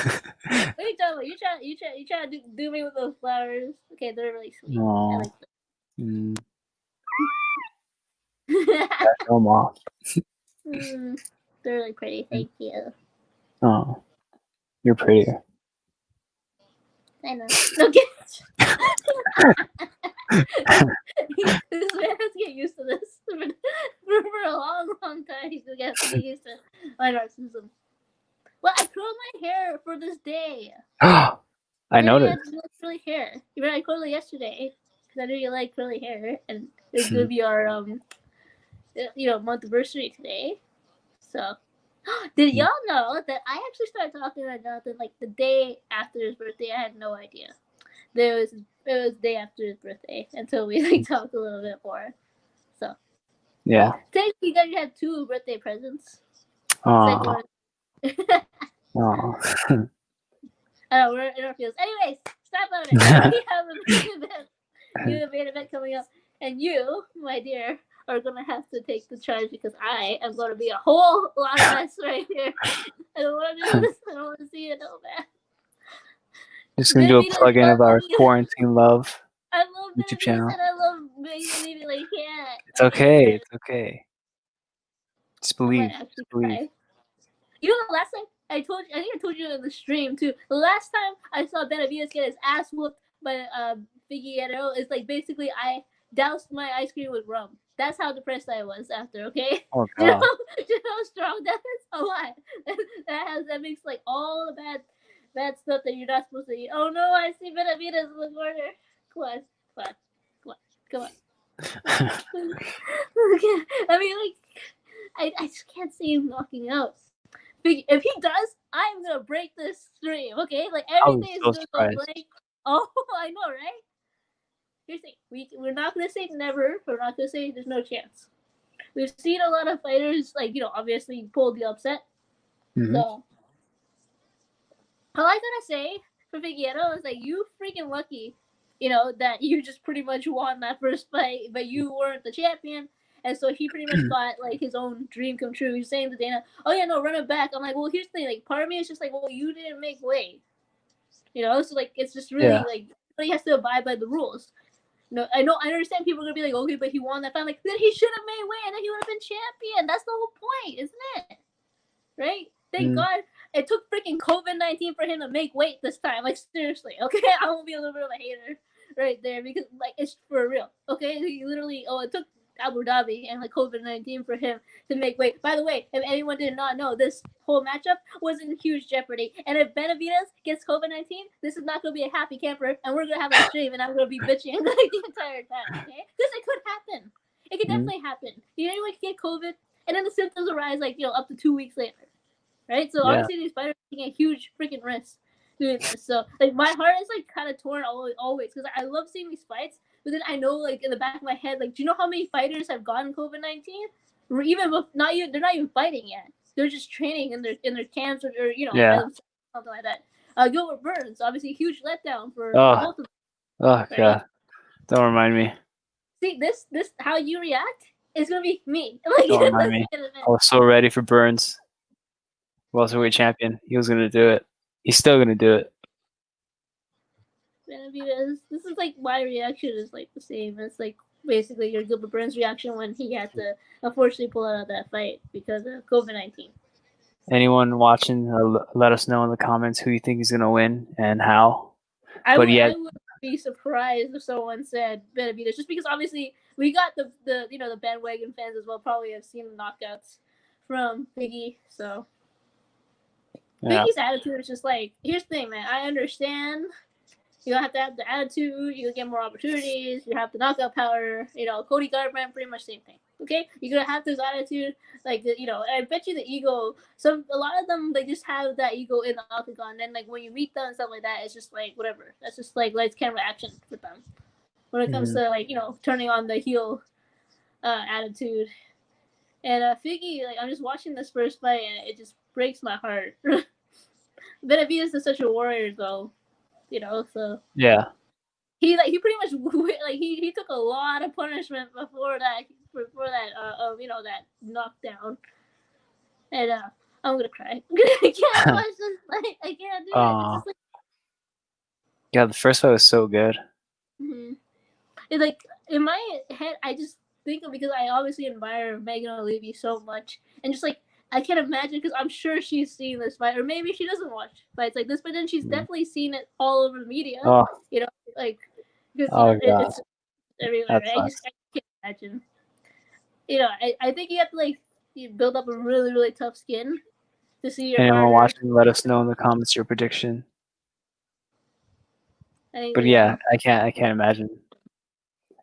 are you talking about? You try to do me with those flowers. Okay, they're really sweet.
No.
I like them.
Show them off.
They're really pretty. Thank you.
Oh, you're prettier.
I know. Okay. This man has to get used to this for a long time. He's gonna get used to my narcissism. Well, I curled my hair for this day.
I noticed.
Curly hair. I curled it yesterday because I knew you like curly hair, and it's gonna be our month anniversary today. So, did y'all know that I actually started talking about Jonathan like the day after his birthday? I had no idea. It was the day after his birthday until we like talked a little bit more. So
yeah.
Technically, you guys had 2 birthday presents.
Oh.
Oh. I know, we're in our fields. Anyways, stop on it. We have a main event. You have a main event coming up, and you, my dear, are gonna have to take the charge because I am gonna be a whole lot of mess right here. I don't want to do this. I don't want to see it so bad.
Just gonna do a plug-in of our quarantine love.
I love YouTube channel. And I love maybe like
It's okay. It's okay. Just believe.
Just believe. You know, the last time I think I told you in the stream too. The last time I saw Benavidez get his ass whooped by Figueiredo is like basically I doused my ice cream with rum. That's how depressed I was after. Okay.
Oh God.
You know how strong that is. A lot. That makes like all the bad stuff that you're not supposed to eat. Oh no! I see Benavidez in the corner. Come on. I mean, like, I just can't see him knocking out. If he does, I'm gonna break this stream. Okay, like everything is gonna go blank. Oh, I know, right? Here's the thing: we're not gonna say never. We're not gonna say there's no chance. We've seen a lot of fighters, like obviously pull the upset. Mm-hmm. So all I gotta say for Figueiredo is like you freaking lucky, that you just pretty much won that first fight, but you weren't the champion. And so he pretty much got like his own dream come true. He's saying to Dana, "Oh yeah, no, run it back." I'm like, well, here's the thing. Like, part of me is just like, well, you didn't make weight, So like, it's just really like he has to abide by the rules. I understand people are gonna be like, okay, but he won that fight. Like, then he should have made weight, and then he would have been champion. That's the whole point, isn't it? Right? Thank God it took freaking COVID-19 for him to make weight this time. Like, seriously, okay? I won't be a little bit of a hater right there because like it's for real, okay? He literally it took Abu Dhabi and like COVID-19 for him to make weight. By the way, if anyone did not know, this whole matchup was in huge jeopardy. And if Benavidez gets COVID-19, this is not going to be a happy camper, and we're going to have a stream, and I'm going to be bitching like the entire time, okay? Because it could happen. It could definitely happen. Anyone can get COVID, and then the symptoms arise like up to 2 weeks later, right? So obviously these fighters are taking a huge freaking risk. doing this. So like my heart is like kind of torn always because I love seeing these fights, but then I know like in the back of my head, like, do you know how many fighters have gotten COVID-19? Or even with they're not even fighting yet. They're just training in their camps or by
Yeah.
themselves, something like that. Gilbert Burns, obviously, a huge letdown for
Oh,
both of them.
oh
Right?
God. Don't remind me.
See this how you react is gonna be me. Like
Don't remind me. I was so ready for Burns, welterweight champion. He was gonna do it. He's still gonna do it.
Benavidez. This is like my reaction is like the same. It's like basically your Gilbert Burns reaction when he had to unfortunately pull out of that fight because of COVID-19.
Anyone watching, let us know in the comments who you think is gonna win and how.
I
But
would
yeah,
I would be surprised if someone said Benavidez just because obviously we got the the bandwagon fans as well probably have seen the knockouts from Figgy. So
yeah.
Figgy's attitude is just like, here's the thing, man. I understand. You don't have to have the attitude. You get more opportunities. You have the knockout power. Cody Garbrandt, pretty much same thing. Okay, you're gonna have this attitude, like I bet you the ego. A lot of them, they just have that ego in the octagon. And then like when you meet them and stuff like that, it's just like whatever. That's just like lights, camera, action for them. When it comes to like turning on the heel attitude. And Figgy, like I'm just watching this first fight and it just breaks my heart. Benavidez is such a warrior though, so.
Yeah.
He pretty much like he took a lot of punishment before that that knockdown, and I'm gonna cry. I can't watch this fight. I can't do it. It's just like
Yeah, the first fight was so good.
It's like in my head, I just think of because I obviously admire Megan O'Leary so much, and just like I can't imagine because I'm sure she's seen this fight, or maybe she doesn't watch fights like this, but then she's definitely seen it all over the media.
Oh,
Like because
oh God,
it's everywhere.
that
Right?
sucks.
I can't imagine. I think you have to like build up a really really tough skin to see your
Anyone
harder.
watching, let us know in the comments your prediction.
I think
But yeah, I can't imagine.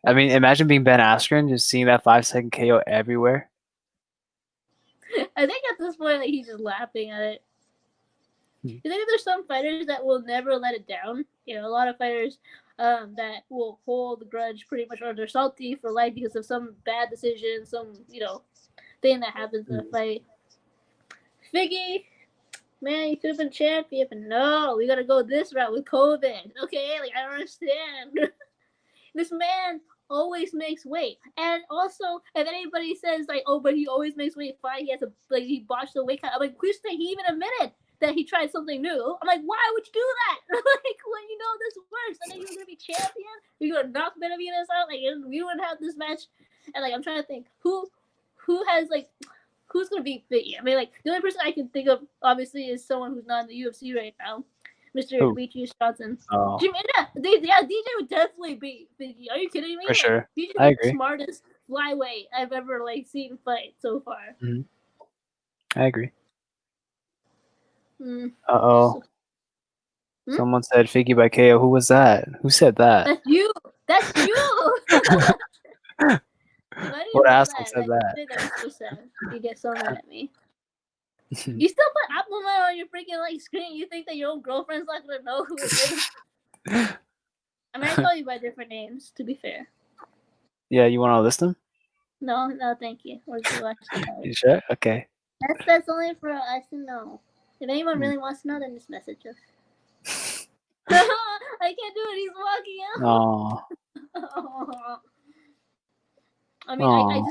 I mean, imagine being Ben Askren, just seeing that 5-second KO everywhere.
I think at this point like, he's just laughing at it. You think there's some fighters that will never let it down? A lot of fighters that will hold the grudge pretty much, or they're salty for life because of some bad decision, some thing that happens in a fight. Figgy, man, you could have been champion, but no, we gotta go this route with COVID. Okay, like I don't understand. This man always makes weight, and also if anybody says like, oh, but he always makes weight, fine, he botched the weight cut. I'm like, Chris, he even admitted that he tried something new. I'm like, why would you do that? Like when you know this works, and then you're gonna be champion, you're gonna knock Benavidez out, like we wouldn't have this match. And like I'm trying to think who has like who's gonna beat Figgy. I mean, like the only person I can think of obviously is someone who's not in the UFC right now, Mr. Demetrius Johnson.
Oh,
DJ would definitely beat Figgy. Are you kidding me?
for sure.
Like, DJ
I
is the
agree.
smartest flyweight I've ever like seen fight so far.
I agree.
Mm.
Uh-oh. Someone said Figgy by KO. Who was that? Who said that?
That's you. That's you. If I
What
didn't know
asshole
that,
said that?
that'd be so sad. You get so mad at me. You still put Appleman on your freaking like screen. You think that your own girlfriend's not gonna know who it is? I mean, I call you by different names. To be fair.
Yeah, you want to list them?
No, thank you. We're just watch the fight.
You sure? Okay.
That's only for us to know. If anyone really wants to know, then just message us. I can't do it. He's walking out.
Oh.
I mean, I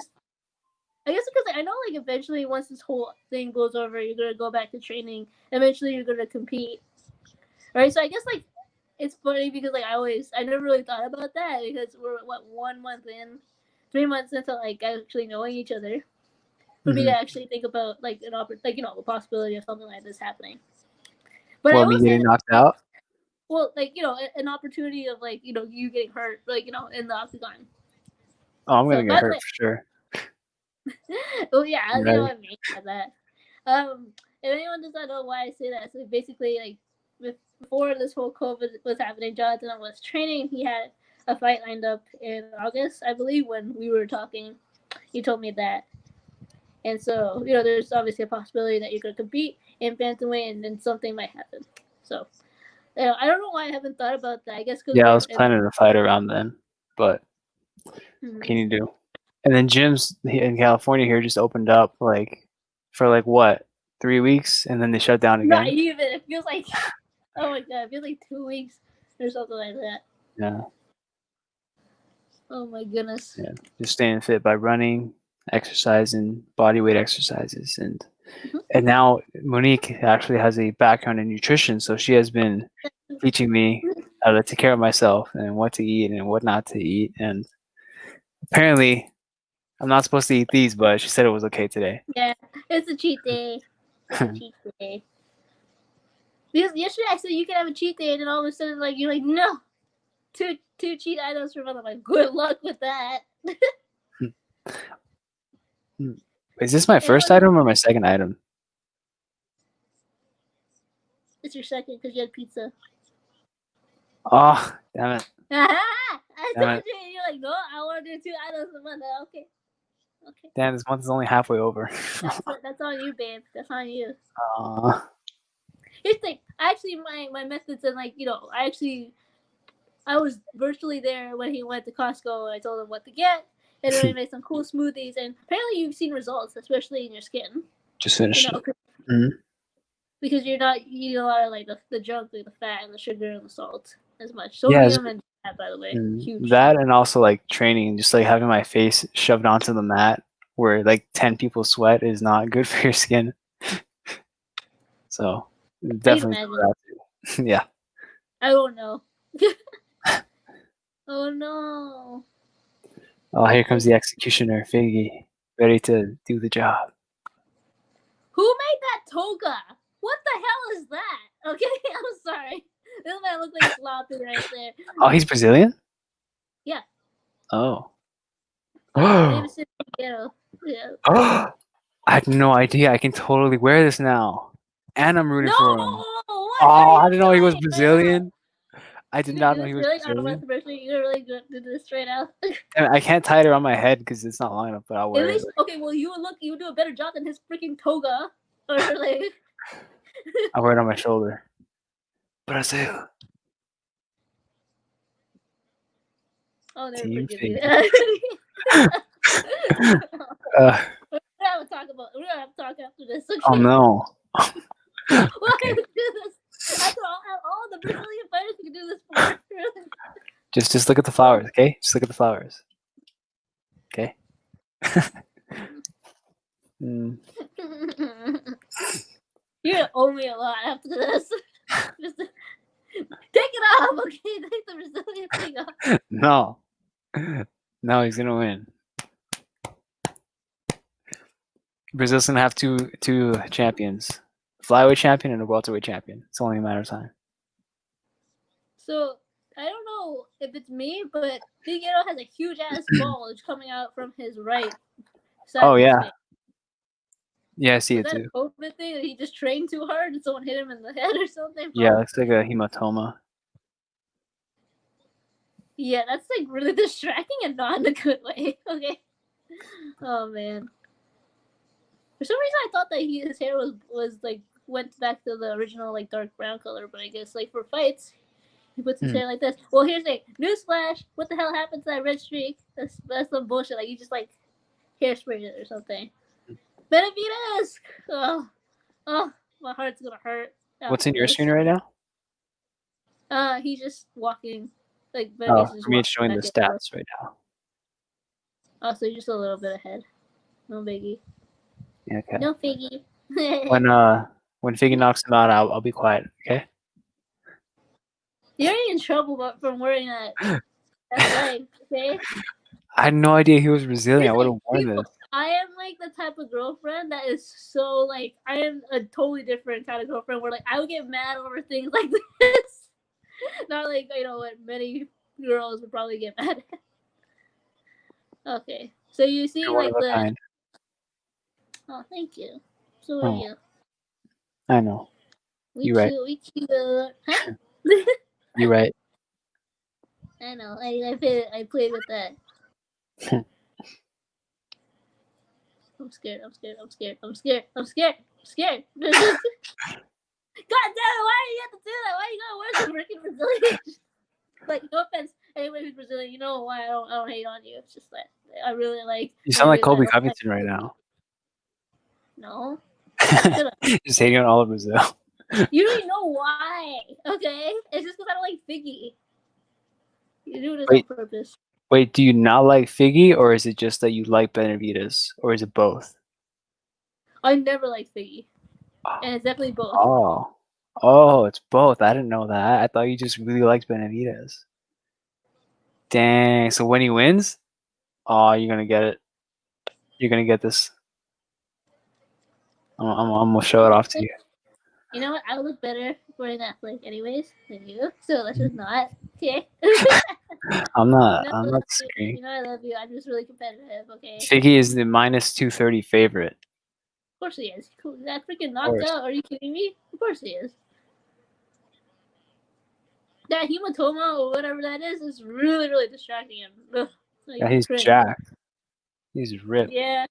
guess because I know like eventually once this whole thing blows over, you're gonna go back to training. Eventually, you're gonna compete, right? So I guess like it's funny because like I never really thought about that because we're 1 month in, 3 months into like actually knowing each other. For me to actually think about like a possibility of something like this happening. But I
me
will say
getting knocked out?
well, like an opportunity of like you getting hurt, like in the octagon.
Oh, I'm gonna
So
get hurt for sure.
well, yeah,
I'm
you
ready.
know what I mean by that. If anyone does not know why I say that, so basically, like before this whole COVID was happening, Jonathan was training. He had a fight lined up in August, I believe, when we were talking. He told me that, and so there's obviously a possibility that you're gonna compete in bantamweight, and then something might happen. So I don't know why I haven't thought about that. I guess because
Yeah, I
we're
was planning to fight around then, but what can you do? And then gyms in California here just opened up for what, 3 weeks, and then they shut down
not
again.
even. It feels like oh my god, it feels like 2 weeks or something like that.
Yeah,
Oh my goodness.
yeah. Just staying fit by running, exercising, body weight exercises, and now Monique actually has a background in nutrition, so she has been teaching me how to take care of myself and what to eat and what not to eat. And apparently, I'm not supposed to eat these, but she said it was okay today.
Yeah, it's a cheat day. It's a cheat day. Because yesterday I said you can have a cheat day, and then all of a sudden, like, you're like, no, two cheat items for month. I'm like, good luck with that.
Is this my first item or my second item?
It's your second because you had pizza.
Oh, damn it.
I
Damn
told
it.
you, and you're like, no, I want to do 2 items a month. Okay.
Damn, this month is only halfway over.
That's on you, babe. That's on you.
Aw.
Here's the thing. Actually, my methods and I was virtually there when he went to Costco, and I told him what to get, and then I made some cool smoothies, and apparently you've seen results, especially in your skin.
Just finished it.
Because you're not eating a lot of like the junk, like the fat and the sugar and the salt as much.
Yeah,
Sodium and fat, by the way, huge.
that and also like training, just like having my face shoved onto the mat where like 10 people sweat is not good for your skin. So
I can
definitely
imagine.
yeah.
I don't know. Oh no.
Oh, here comes the executioner, Figgy, ready to do the job.
Who made that toga? What the hell is that? Okay, I'm sorry. This man looks like sloppy right there.
Oh, he's Brazilian?
Yeah.
Oh.
Name is Figueiredo. Yeah.
I had no idea. I can totally wear this now. And I'm rooting
No!
for him.
What are
Oh,
you
I didn't know he was
doing, man?
Brazilian. I did
You can
not
do
know he
this
was
really? I don't know
Brazilian.
you're really good to do this right now.
I can't tie it around my head because it's not long enough, but I'll
At
wear it.
least, okay, well, you do a better job than his freaking toga. Or like,
I'll wear it on my shoulder. Brazil.
oh, never
Team
forgive you.
Figgy.
We're gonna have to talk after this. Okay?
Oh no.
Why
Okay.
do this? That's all the Brazilian fighters can do this for.
Just look at the flowers, okay? Just look at the flowers. Okay?
You're gonna owe me a lot after this. Just take it off, okay? Take the Brazilian thing off.
No. No, he's gonna win. Brazil's gonna have two champions. A flyweight champion and a welterweight champion. It's only a matter of time.
So I don't know if it's me, but Figueiredo has a huge ass bulge coming out from his right side.
Oh
of his
yeah.
face.
Yeah, I see
Was
it
that
too.
a COVID thing? That he just trained too hard and someone hit him in the head or something?
Yeah, it's like a hematoma.
Yeah, that's like really distracting and not in a good way. Okay. Oh man. For some reason, I thought that his hair was like went back to the original like dark brown color, but I guess like for fights, he puts his hair like this. Well, here's the newsflash: what the hell happened to that red streak? That's some bullshit. Like you just like hairsprayed it or something. Benavidez. Oh, my heart's gonna hurt.
What's in your screen right now?
He's just walking. Like
Oh,
Benavidez is
for me it's
walking
showing the
back and forth.
stats right now.
Oh, so you're just a little bit ahead. No biggie.
Yeah, okay.
No figgy.
When Figgy knocks him out, I'll be quiet, okay?
You're in trouble from wearing that leg, okay?
I had no idea he was Brazilian. I would have worn this.
I am like the type of girlfriend that is so like I am a totally different kind of girlfriend where like I would get mad over things like this. Not like what many girls would probably get mad at. Okay. So you see
You're
like
one of a
the
kind.
oh thank you. So are you.
I know. You're right.
We cute. Huh?
You're right.
I know. I played with that. I'm scared. God damn it! Why do you have to do that? Why you gotta work the freaking Brazilian? Like, no offense, anybody who's Brazilian, you know why I don't hate on you. It's just that I really like.
You sound like
Benavidez. I
Colby
don't like.
Covington right now.
No, shut up.
Just hating on all of Brazil.
You don't even know why. Okay, it's just because I don't like Figgy. You do this on purpose.
Wait, do you not like Figgy, or is it just that you like Benavidez, or is it both?
I never liked Figgy, and it's definitely both.
Oh, it's both. I didn't know that. I thought you just really liked Benavidez. Dang. So when he wins, you're gonna get it. You're gonna get this. I'm gonna show it off to you.
You know what? I look better wearing that flag anyways than you, so let's just not. Okay.
I'm not disagreeing.
You know I love you. I'm just really competitive. Okay.
Figgy is the minus 230 favorite.
Of course he is. Cool. That freaking knocked out. Are you kidding me? Of course he is. That hematoma or whatever that is really, really distracting him. Ugh, like,
Yeah, he's jacked. He's ripped.
Yeah.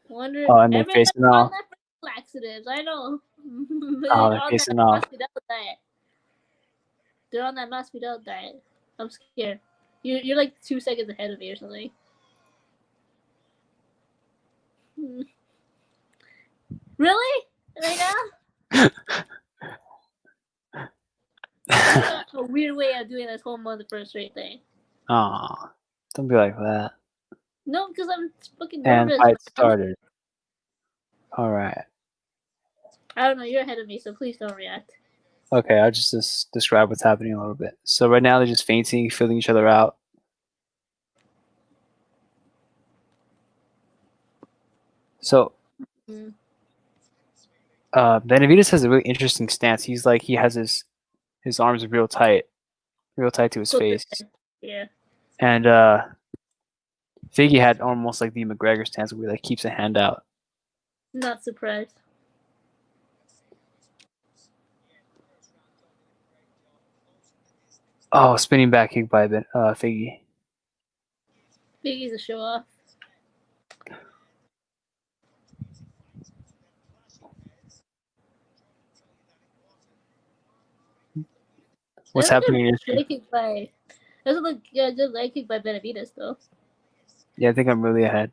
Wonder.
And they're facing off.
On that laxatives, I know.
They're facing off.
Diet. They're on that Masvidal diet. I'm scared. You're like 2 seconds ahead of me or something. Really? Right now? A weird way of doing this whole month first straight thing.
Aw, don't be like that.
No, because I'm fucking nervous.
And fight started. All right.
I don't know. You're ahead of me, so please don't react.
Okay, I'll just describe what's happening a little bit. So right now they're just feinting, filling each other out. So Benavidez has a really interesting stance. He's like he has his arms real tight to his face.
Yeah.
And Figgy had almost like the McGregor stance where he like keeps a hand out.
Not surprised.
Oh, spinning back kick by Figgy.
Figgy's a show off.
What's happening?
That's a good leg kick by Benavidez, though.
Yeah, I think I'm really ahead.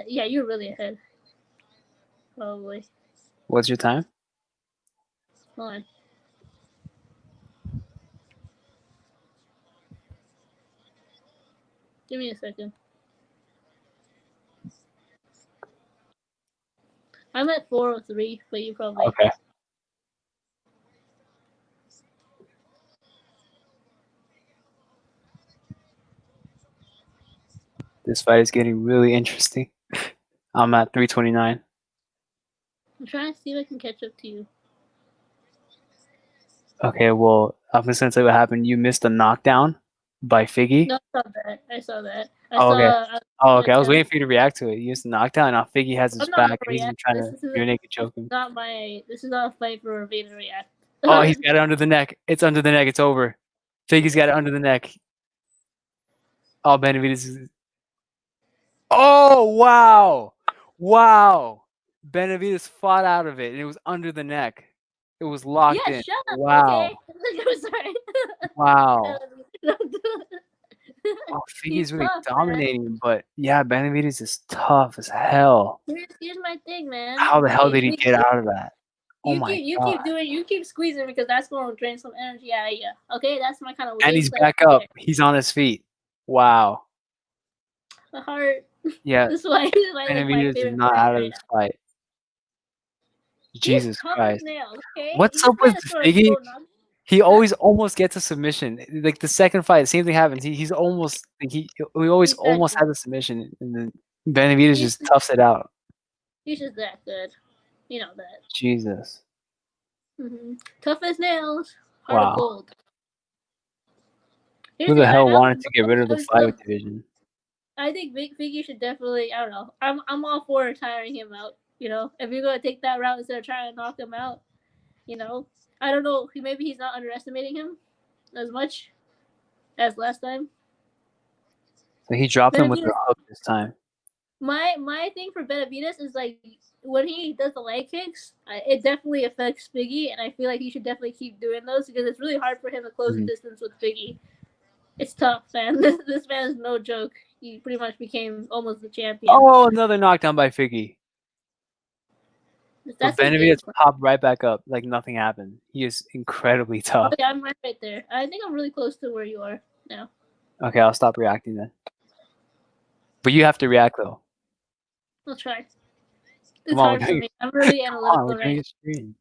Yeah, you're really ahead. Probably.
What's your time?
Hold on. Give me a second. I'm at 4:03, but you probably.
Okay. This fight is getting really interesting. I'm at 329.
I'm trying to see if I can catch up to you.
Okay, well, I'm just gonna tell you what happened. You missed a knockdown by Figgy.
No, I saw that.
Okay. I was waiting for you to react to it. You missed a knockdown. Now Figgy has his back, and he's been trying to rear naked choke him.
This is not a fight for a to react.
Oh, he's got it under the neck. It's under the neck. It's over. Figgy's got it under the neck. Oh, Benavidez. Oh, wow. Wow. Benavidez fought out of it, and it was under the neck. It was locked in.
Shut up.
Wow.
Okay. I'm sorry.
Wow. Oh, Figgy's really dominating, but yeah, Benavidez is tough as hell.
Here's my thing, man.
How the hell did he get out of that? Oh my god.
You keep squeezing because that's going to drain some energy out of you. Okay, that's my kind of.
And he's back up. He's on his feet. Wow.
The heart.
Yeah.
This is why
Benavidez is not out of this fight. Jesus Christ.
Nails, okay?
What's up with Figgy? He always almost gets a submission. Like the second fight, the same thing happens. He's almost we always almost have a submission, and then Benavidez just toughs it out.
He's just that good. You know that.
Jesus.
Tough as nails, heart of gold.
Who the hell wanted to get rid of the flyweight division?
I think Figgy should definitely. I don't know. I'm all for retiring him out. You know, if you're gonna take that route instead of trying to knock him out, you know, I don't know. Maybe he's not underestimating him as much as last time.
So he dropped him with the hook this time.
My thing for Benavidez is like when he does the leg kicks, it definitely affects Figgy, and I feel like he should definitely keep doing those because it's really hard for him to close the distance with Figgy. It's tough, man. This man is no joke. He pretty much became almost the champion.
Oh, another knockdown by Figgy. But
That's
Benavidez popped right back up like nothing happened. He is incredibly tough.
Okay, I'm right there. I think I'm really close to where you are now.
Okay, I'll stop reacting then. But you have to react though.
I'll try. It's hard for me. I'm really analytical right
now.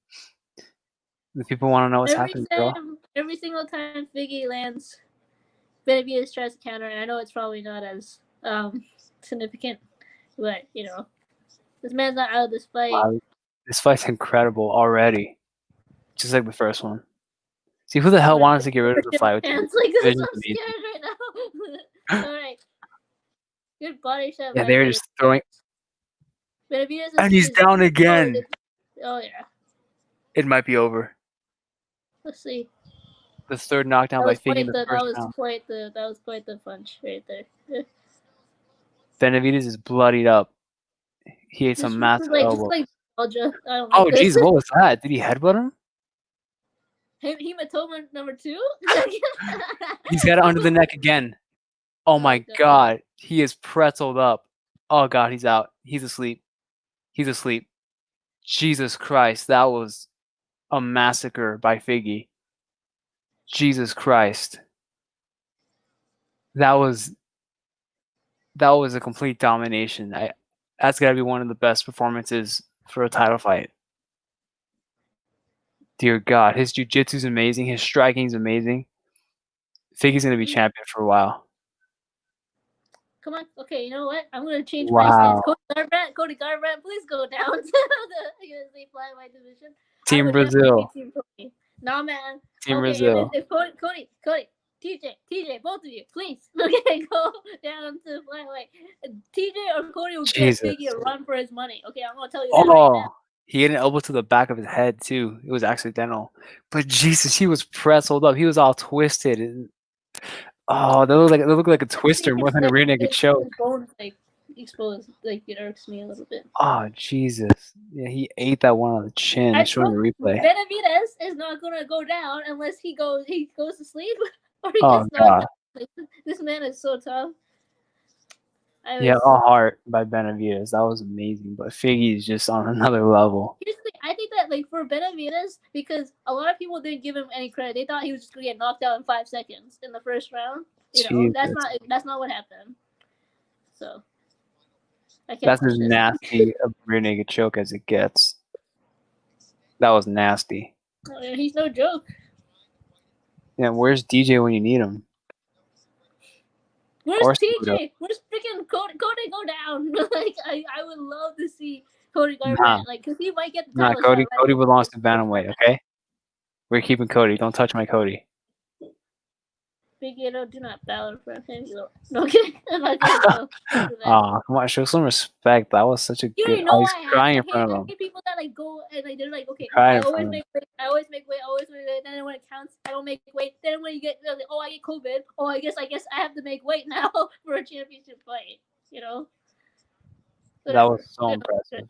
The people want to know what's happening, bro.
Every single time Figgy lands, Benavidez tries to counter, and I know it's probably not as significant, but you know, this man's not out of this fight.
Wow, this fight's incredible already, just like the first one. See, who the hell wanted to get rid of the fight?
Like, I'm scared right now. All right, good body shot.
Yeah, they were just throwing.
Benavidez
And he's down again.
Oh yeah.
It might be over.
Let's see.
The third knockdown by Figgy in the first round.
That was quite the punch right there.
Benavidez is bloodied up. He ate some massive elbow. Oh, jeez, what was that? Did he headbutt him?
Hematoma number 2?
He's got it under the neck again. Oh my god. He is pretzeled up. Oh god, he's out. He's asleep. He's asleep. Jesus Christ, that was a massacre by Figgy. Jesus Christ. That was a complete domination. That's got to be one of the best performances for a title fight. Dear God, his jiu-jitsu's amazing. His striking's amazing. Figgy's going to be champion for a while.
Come on. Okay, you know what? I'm going to change my stance. Cody Garbrandt, please go down to the UFC flyweight division.
Team Brazil.
Nah, man.
Team Brazil.
If Cody, TJ, both of you, please, okay, go down to flyweight. TJ or Cody will get Figgy a run for his money. Okay, I'm going to tell you that right now.
He had an elbow to the back of his head, too. It was accidental. But Jesus, he was pretzeled up. He was all twisted. And, that looked like a twister more than a rear naked choke.
His bones, exposed. It irks me a little bit.
Oh, Jesus. Yeah, he ate that one on the chin. Showing the replay.
Benavidez is not going to go down unless he goes to sleep or he
gets knocked
out. This man is so tough.
All heart by Benavidez. That was amazing. But Figgy is just on another level.
Here's the thing. I think that for Benavidez, because a lot of people didn't give him any credit. They thought he was just going to get knocked out in 5 seconds in the first round. You know, that's not what happened. So
that's as nasty a rear naked choke as it gets. That was nasty.
Oh, yeah, he's no joke.
Yeah, where's DJ when you need him?
Where's TJ? Where's freaking Cody? Cody, go down! I would love to see Cody Garbrandt, because he might get the title.
Cody belongs to bantamweight. Okay, we're keeping Cody. Don't touch my Cody.
Figueiredo, do not bow in front of him. No kidding.
Come on, show some respect. That was such a good. He's crying in front of him.
People that go and they're like, okay, I always make weight. Then when it counts, I don't make weight. Then when you get, I get COVID. I guess I have to make weight now for a championship fight. You know.
That was so impressive.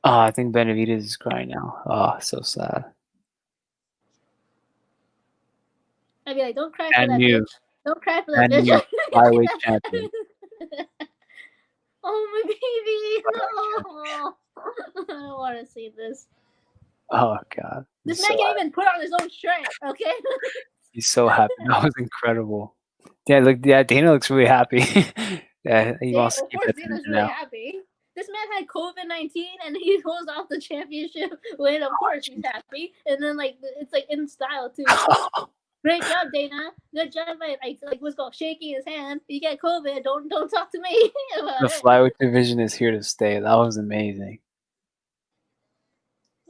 I think Benavidez is crying now. So sad.
I'd be like, don't cry for that bitch. Don't cry for that bitch.
Flyweight champion.
Oh, my baby. No. I don't want to see this.
Oh, God.
This man can't even put on his own shirt, okay?
He's so happy. That was incredible. Yeah, Dana looks really happy. Yeah, he wants to keep it
Dana's really happy. This man had COVID-19 and he goes off the championship win. Of course he's happy. And then it's in style too. Great job, Dana. Good job, let's go shaking his hand. You get COVID, don't talk to me.
The flyweight division is here to stay. That was amazing.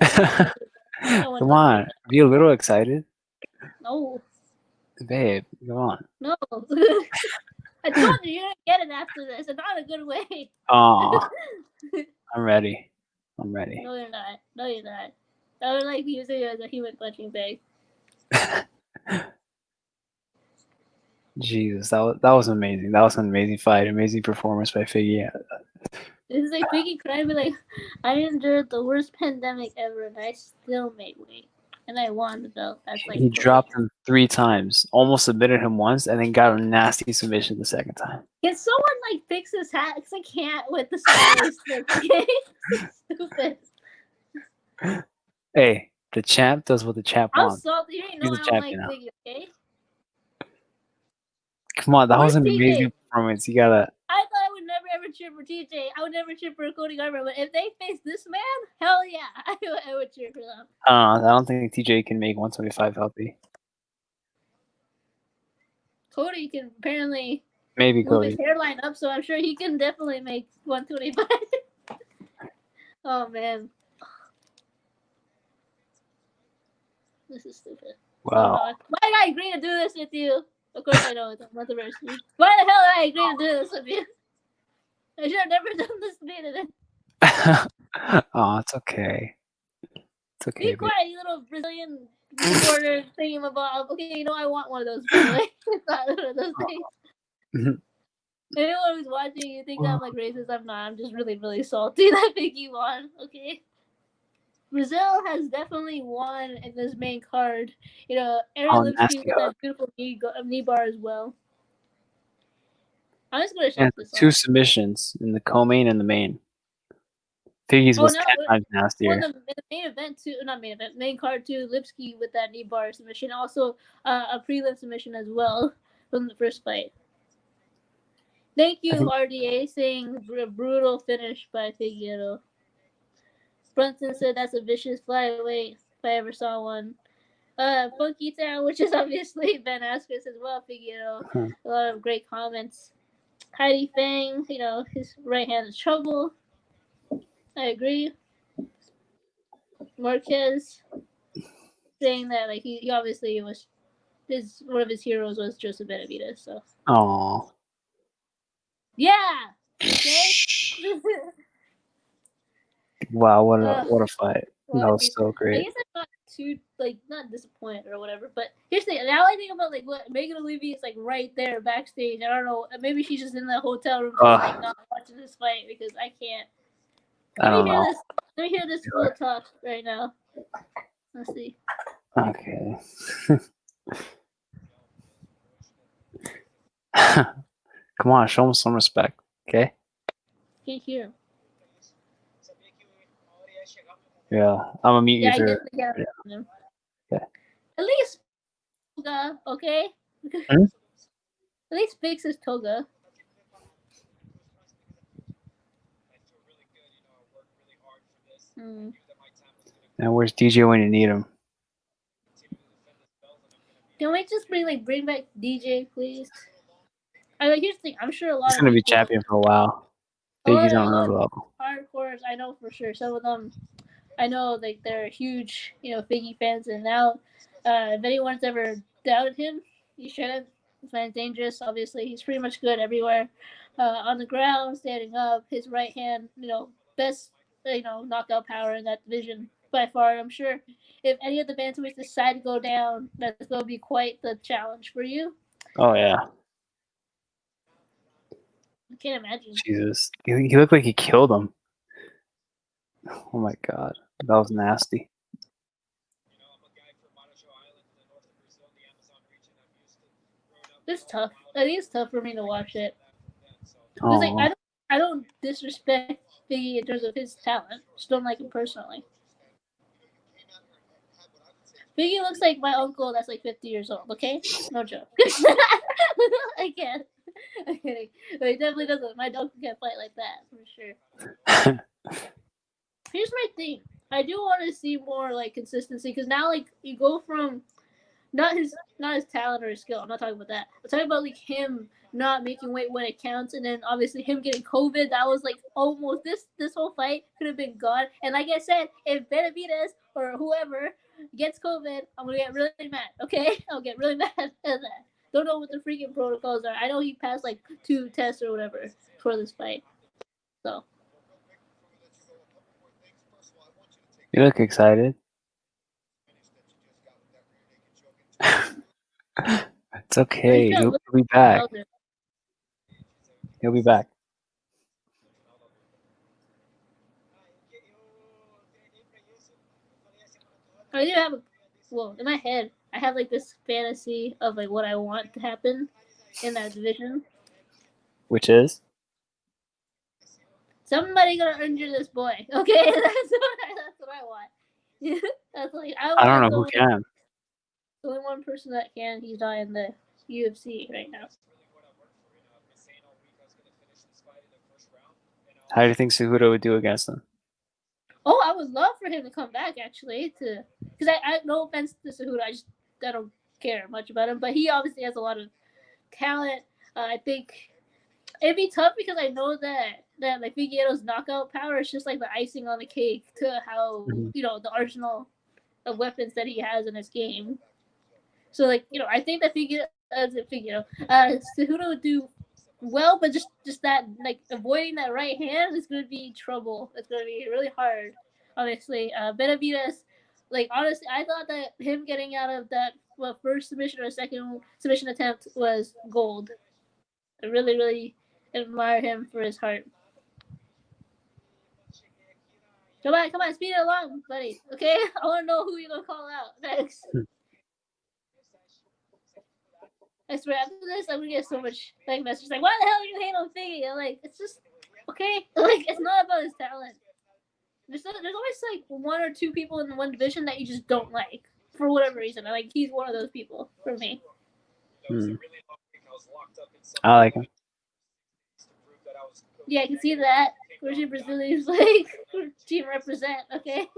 Come on, be a little excited.
No.
Babe, come on.
No. I told you you're gonna get it after this, and not a good way.
Oh, I'm ready.
No, you're not. I would like to use it as a human punching bag.
Jesus, that was amazing. That was an amazing fight, amazing performance by Figueiredo.
It's like Figgy crying, be like, I endured the worst pandemic ever, and I still made weight, and I won the belt. That's like
He
totally.
dropped him 3 times, almost submitted him once, and then got a nasty submission the second time.
Can someone like fix his hat? Because I can't with the sideways flip. Okay, it's stupid.
Hey, the champ does what the champ
I'm
wants.
salty. You know
He's the
I don't
champion
like
now.
Figgy. Okay.
Come on, that was
Where's
an
TJ?
amazing performance. You gotta.
I thought I would never ever cheer for TJ. I would never cheer for Cody Garber. But if they face this man, hell yeah, I would cheer for them.
I don't think TJ can make 125 healthy.
Cody can apparently
Maybe
move his
Cody.
hairline up, so I'm sure he can definitely make 125. Oh man, this is stupid. Oh
Wow.
no, why did I agree to do this with you? Of course I know it's a multiversity. Why the hell did I agree to do this with you? I should have never done this to me today.
Oh, it's okay. It's okay,
Be
babe.
quiet, you little Brazilian reporter thingamabob. Okay, you know I want one of those, by the way. It's not one of those things. Anyone who's watching, you think that I'm like racist? I'm not. I'm just really, really salty that Vicky won. Okay. Brazil has definitely won in this main card. You know, Aaron
Oh,
Lipsky
nasty
with
hug.
that beautiful knee bar as well. I'm just gonna
And
shut this
2
off.
submissions in the co-main and the main. Figgy's
Oh
was
no,
10 times
well,
nastier.
in the main event too, not main event, main card too. Lipsky with that knee bar submission, also a prelim submission as well from the first fight. Thank
I
you,
think
RDA, saying brutal finish by Figueiredo. Brunson said that's a vicious flyweight if I ever saw one. Funky Town, which is obviously Ben Askren as well, Figueiredo. A lot of great comments. Heidi Fang, you know, his right hand is trouble. I agree. Marquez saying that like he obviously was his one of his heroes was Joseph Benavidez, so
Aw.
yeah. Okay.
Wow, what a fight.
Well,
That was so
I
great.
guess I'm not too like not disappointed or whatever. But here's the thing. Now I think about like what Megan O'Leary is like right there backstage. I don't know. Maybe she's just in the hotel room, just like not watching this fight because I can't.
I
Let me
don't
hear
know.
this. Let me hear this fool talk right now. Let's see.
Okay. Come on, show him some respect, okay?
Can't hear him.
Yeah, I'm gonna mute you
Yeah, I
for.
guess I can't.
Yeah.
Him.
Okay.
At least toga, okay?
Hmm?
At least fix his toga. Hmm.
And where's DJ when you need him?
Can we just bring back DJ, please? I like here's the thing. I'm sure a
He's
lot of
gonna be
people,
champion for a while.
a
Biggie's
lot
on
of
another level.
hardcores. I know for sure. Some of them, I know like they're huge, you know, Figgy fans. And now, if anyone's ever doubted him, you shouldn't. This man's dangerous. Obviously, he's pretty much good everywhere. On the ground, standing up, his right hand, you know, best, you know, knockout power in that division by far. I'm sure if any of the bantamweights decide to go down, that's going to be quite the challenge for you.
Oh yeah.
I can't imagine.
Jesus. He looked like he killed him. Oh my god. That was nasty.
It's tough. I think it's tough for me to watch it. Because like
Oh.
I don't disrespect Figgy in terms of his talent. Just don't like him personally. Figgy looks like my uncle that's like 50 years old. Okay, no joke. I can't. I'm kidding. But he definitely doesn't. My uncle can't fight like that for sure. Here's my thing. I do want to see more like consistency because now like you go from not his talent or his skill. I'm not talking about that. I'm talking about like him not making weight when it counts, and then obviously him getting COVID. That was like almost this whole fight could have been gone. And like I said, if Benavidez or whoever gets COVID, I'm gonna get really mad. Okay, I'll get really mad at that. Don't know what the freaking protocols are. I know he passed like 2 tests or whatever for this fight. So
You look excited. It's okay. He'll be back. He'll be back.
I do have in my head, I have like this fantasy of like what I want to happen in that division.
Which is?
Somebody gonna injure this boy. Okay, that's what I want. That's like
I don't know who can.
The only one person that can. He's not in the UFC right now.
How do you think Cejudo would do against him?
Oh, I would love for him to come back actually, because I no offense to Cejudo, I don't care much about him, but he obviously has a lot of talent. I think it'd be tough because I know that like Figueiredo's knockout power is just like the icing on the cake to how the arsenal of weapons that he has in his game. So like I think that Cejudo would do well, but just that like avoiding that right hand is going to be trouble. It's going to be really hard. Obviously, Benavidez, like honestly, I thought that him getting out of that first submission or second submission attempt was gold. I really, really admire him for his heart. Come on, speed it along, buddy. Okay, I want to know who you're gonna call out next. I swear, after this, I'm gonna get so much like messages like, "Why the hell are you hating on Figgy?" I'm like, it's just okay. Like, it's not about his talent. There's always like one or two people in one division that you just don't like for whatever reason. And, like, he's one of those people for me.
I like him.
Yeah, I can see that. Where's your Brazilians like team represent? Okay.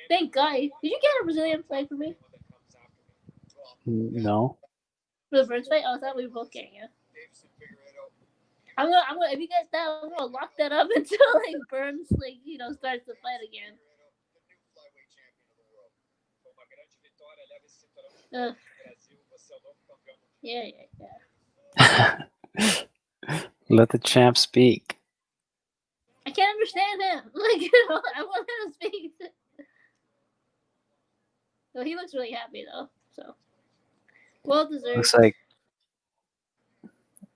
Thank God. Did you get a Brazilian flag for me?
No.
For the Burns fight? Oh, I thought we were both getting it. I'm gonna if you get that, I'm gonna lock that up until like Burns starts the fight again. Yeah.
Let the champ speak.
I can't understand him. I want him to speak. So he looks really happy though. So well deserved.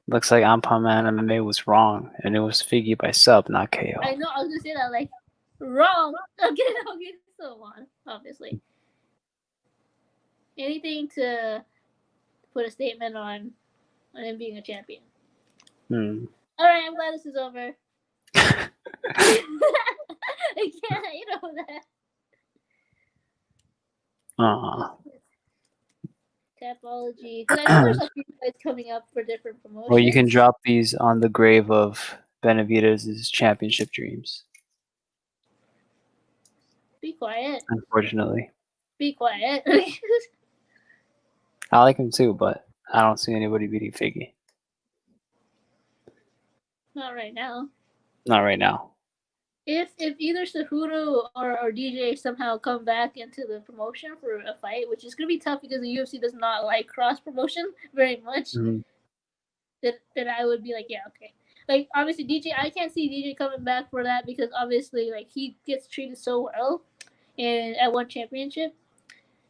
Looks like Ampaman MMA was wrong, and it was Figgy by sub, not KO.
I know. I was gonna say that wrong. Okay, so on. Obviously, anything to put a statement on him being a champion. All right, I'm glad this is over. I can't, that. Tapology. Because I know there's a few fights coming up for different promotions.
Well, you can drop these on the grave of Benavidez' championship dreams.
Be quiet.
Unfortunately.
Be quiet.
I like him too, but I don't see anybody beating Figgy.
Not right now.
Not right now.
If either Cejudo or DJ somehow come back into the promotion for a fight, which is going to be tough because the UFC does not like cross promotion very much, then I would be like, yeah, okay. Like, obviously, DJ, I can't see DJ coming back for that because obviously, like, he gets treated so well at one championship.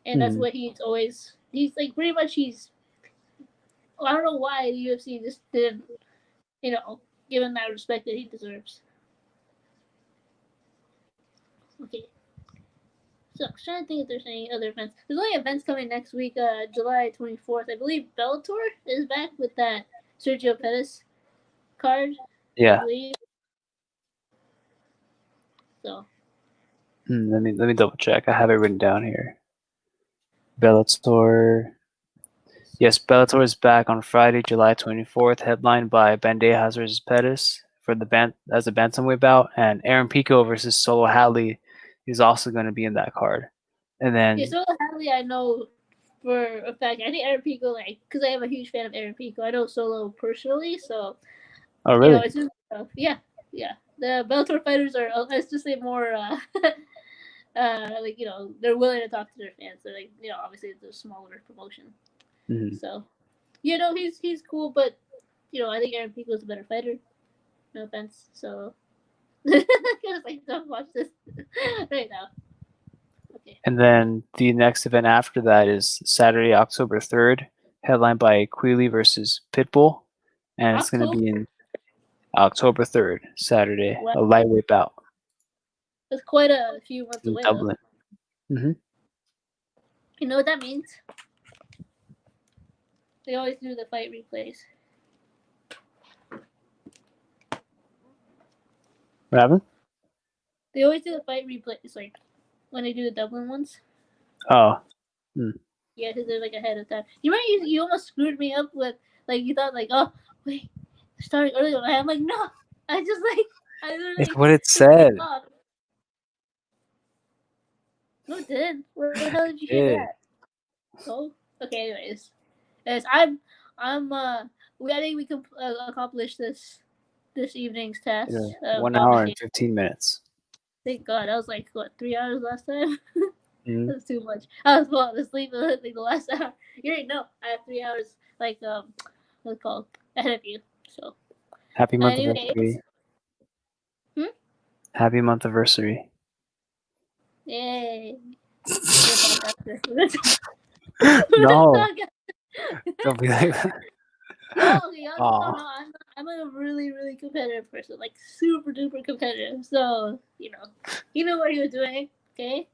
And that's what he's like, pretty much I don't know why the UFC just didn't, give him that respect that he deserves. Okay. So I'm trying to think if there's any other events. There's only events coming next week, July 24th. I believe Bellator is back with that Sergio Pettis card.
Yeah.
I believe. So.
Let me double check. I have it written down here. Bellator. Yes, Bellator is back on Friday, July 24th, headlined by Benavidez versus Pettis for as a bantamweight bout, and Aaron Pico versus Solo Hadley is also going to be in that card. And then
Solo Hadley, I know for a fact. I think Aaron Pico, because I am a huge fan of Aaron Pico. I know Solo personally, so.
Oh, really?
It's just yeah. The Bellator fighters are, let's just say, more they're willing to talk to their fans. So obviously it's a smaller promotion.
Mm-hmm.
So, he's cool, but I think Aaron Pico's a better fighter. No offense. So, don't watch this right now. Okay.
And then the next event after that is Saturday, October 3rd, headlined by Queeley versus Pitbull. And it's going to be in October 3rd, Saturday,
Wow.
a lightweight bout
That's quite a few months
in
away,
Dublin.
though. You know what that means? They always do the fight replays.
What happened?
They always do the fight replays, like when they do the Dublin ones.
Oh.
Yeah, because they're like ahead of time. You remember you almost screwed me up with, like, you thought, like, oh, wait, starting earlier. I'm like, no. I literally.
It's what it said.
No, it didn't. Where the hell did you
It
hear
did.
that? Oh, okay. Anyways, I think we can accomplish this evening's task.
Yeah, 1 hour and 15 minutes.
Thank God. I was like, what, 3 hours last time? That's too much. I was falling asleep like the last hour. You already know I have 3 hours, like, what's it called, ahead of you. So
Happy month anniversary. Happy month anniversary.
Yay.
No. Don't be like that.
No, I'm a really, really competitive person, like super duper competitive. So, he knew what he was doing. Okay.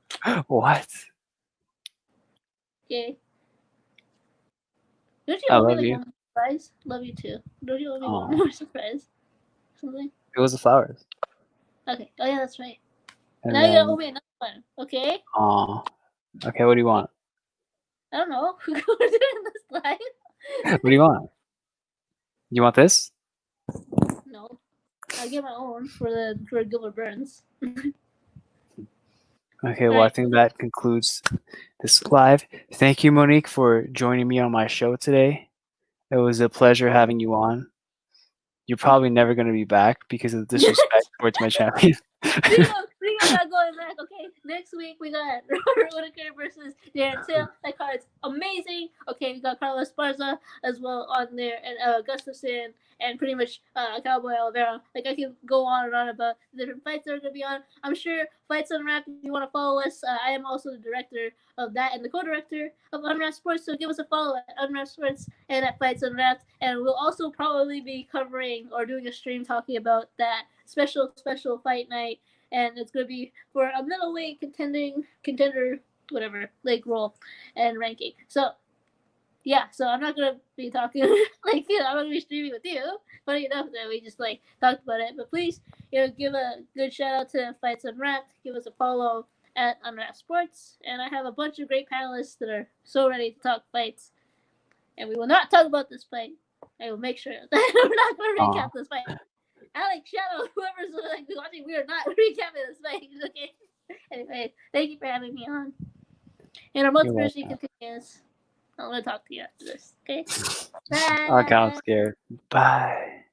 What?
Okay. Don't you
I
owe me
love
like
you.
one more surprise? Love you too. Don't you owe me one more surprise? Something?
It was the flowers.
Okay. Oh yeah, that's right.
And
now
then,
you gotta owe me another one. Okay.
Okay, what do you want?
I don't know. We're doing this live.
What do you want? You want this?
No. I'll get my own for Gilbert Burns.
Okay, well, I think that concludes this live. Thank you, Monique, for joining me on my show today. It was a pleasure having you on. You're probably never going to be back because of the disrespect towards my champion.
Speaking of not going back, okay, next week we got Robert Whittaker versus Darren Till. That card's amazing. Okay, we got Carlos Esparza as well on there, and Gustafson, and pretty much Cowboy Oliveira. Like, I can go on and on about the different fights that are going to be on. I'm sure Fights Unwrapped, if you want to follow us, I am also the director of that and the co-director of Unwrapped Sports, so give us a follow at Unwrapped Sports and at Fights Unwrapped, and we'll also probably be covering or doing a stream talking about that special fight night, and it's going to be for a middleweight contender, whatever, like, role and ranking. So yeah, so I'm not gonna be talking like, I'm not gonna be streaming with you. Funny enough that we just like talked about it, but please, give a good shout out to Fights Unwrapped. Give us a follow at Unwrapped Sports, and I have a bunch of great panelists that are so ready to talk fights, and we will not talk about this fight. I will make sure that we're not gonna recap this fight. Alex, Shadow, whoever's like watching, we are not recapping this fight. Okay. Anyway, thank you for having me on. And our multiversity continues. I'm gonna talk to you after this. Okay. Bye.
Okay, I'm scared. Bye.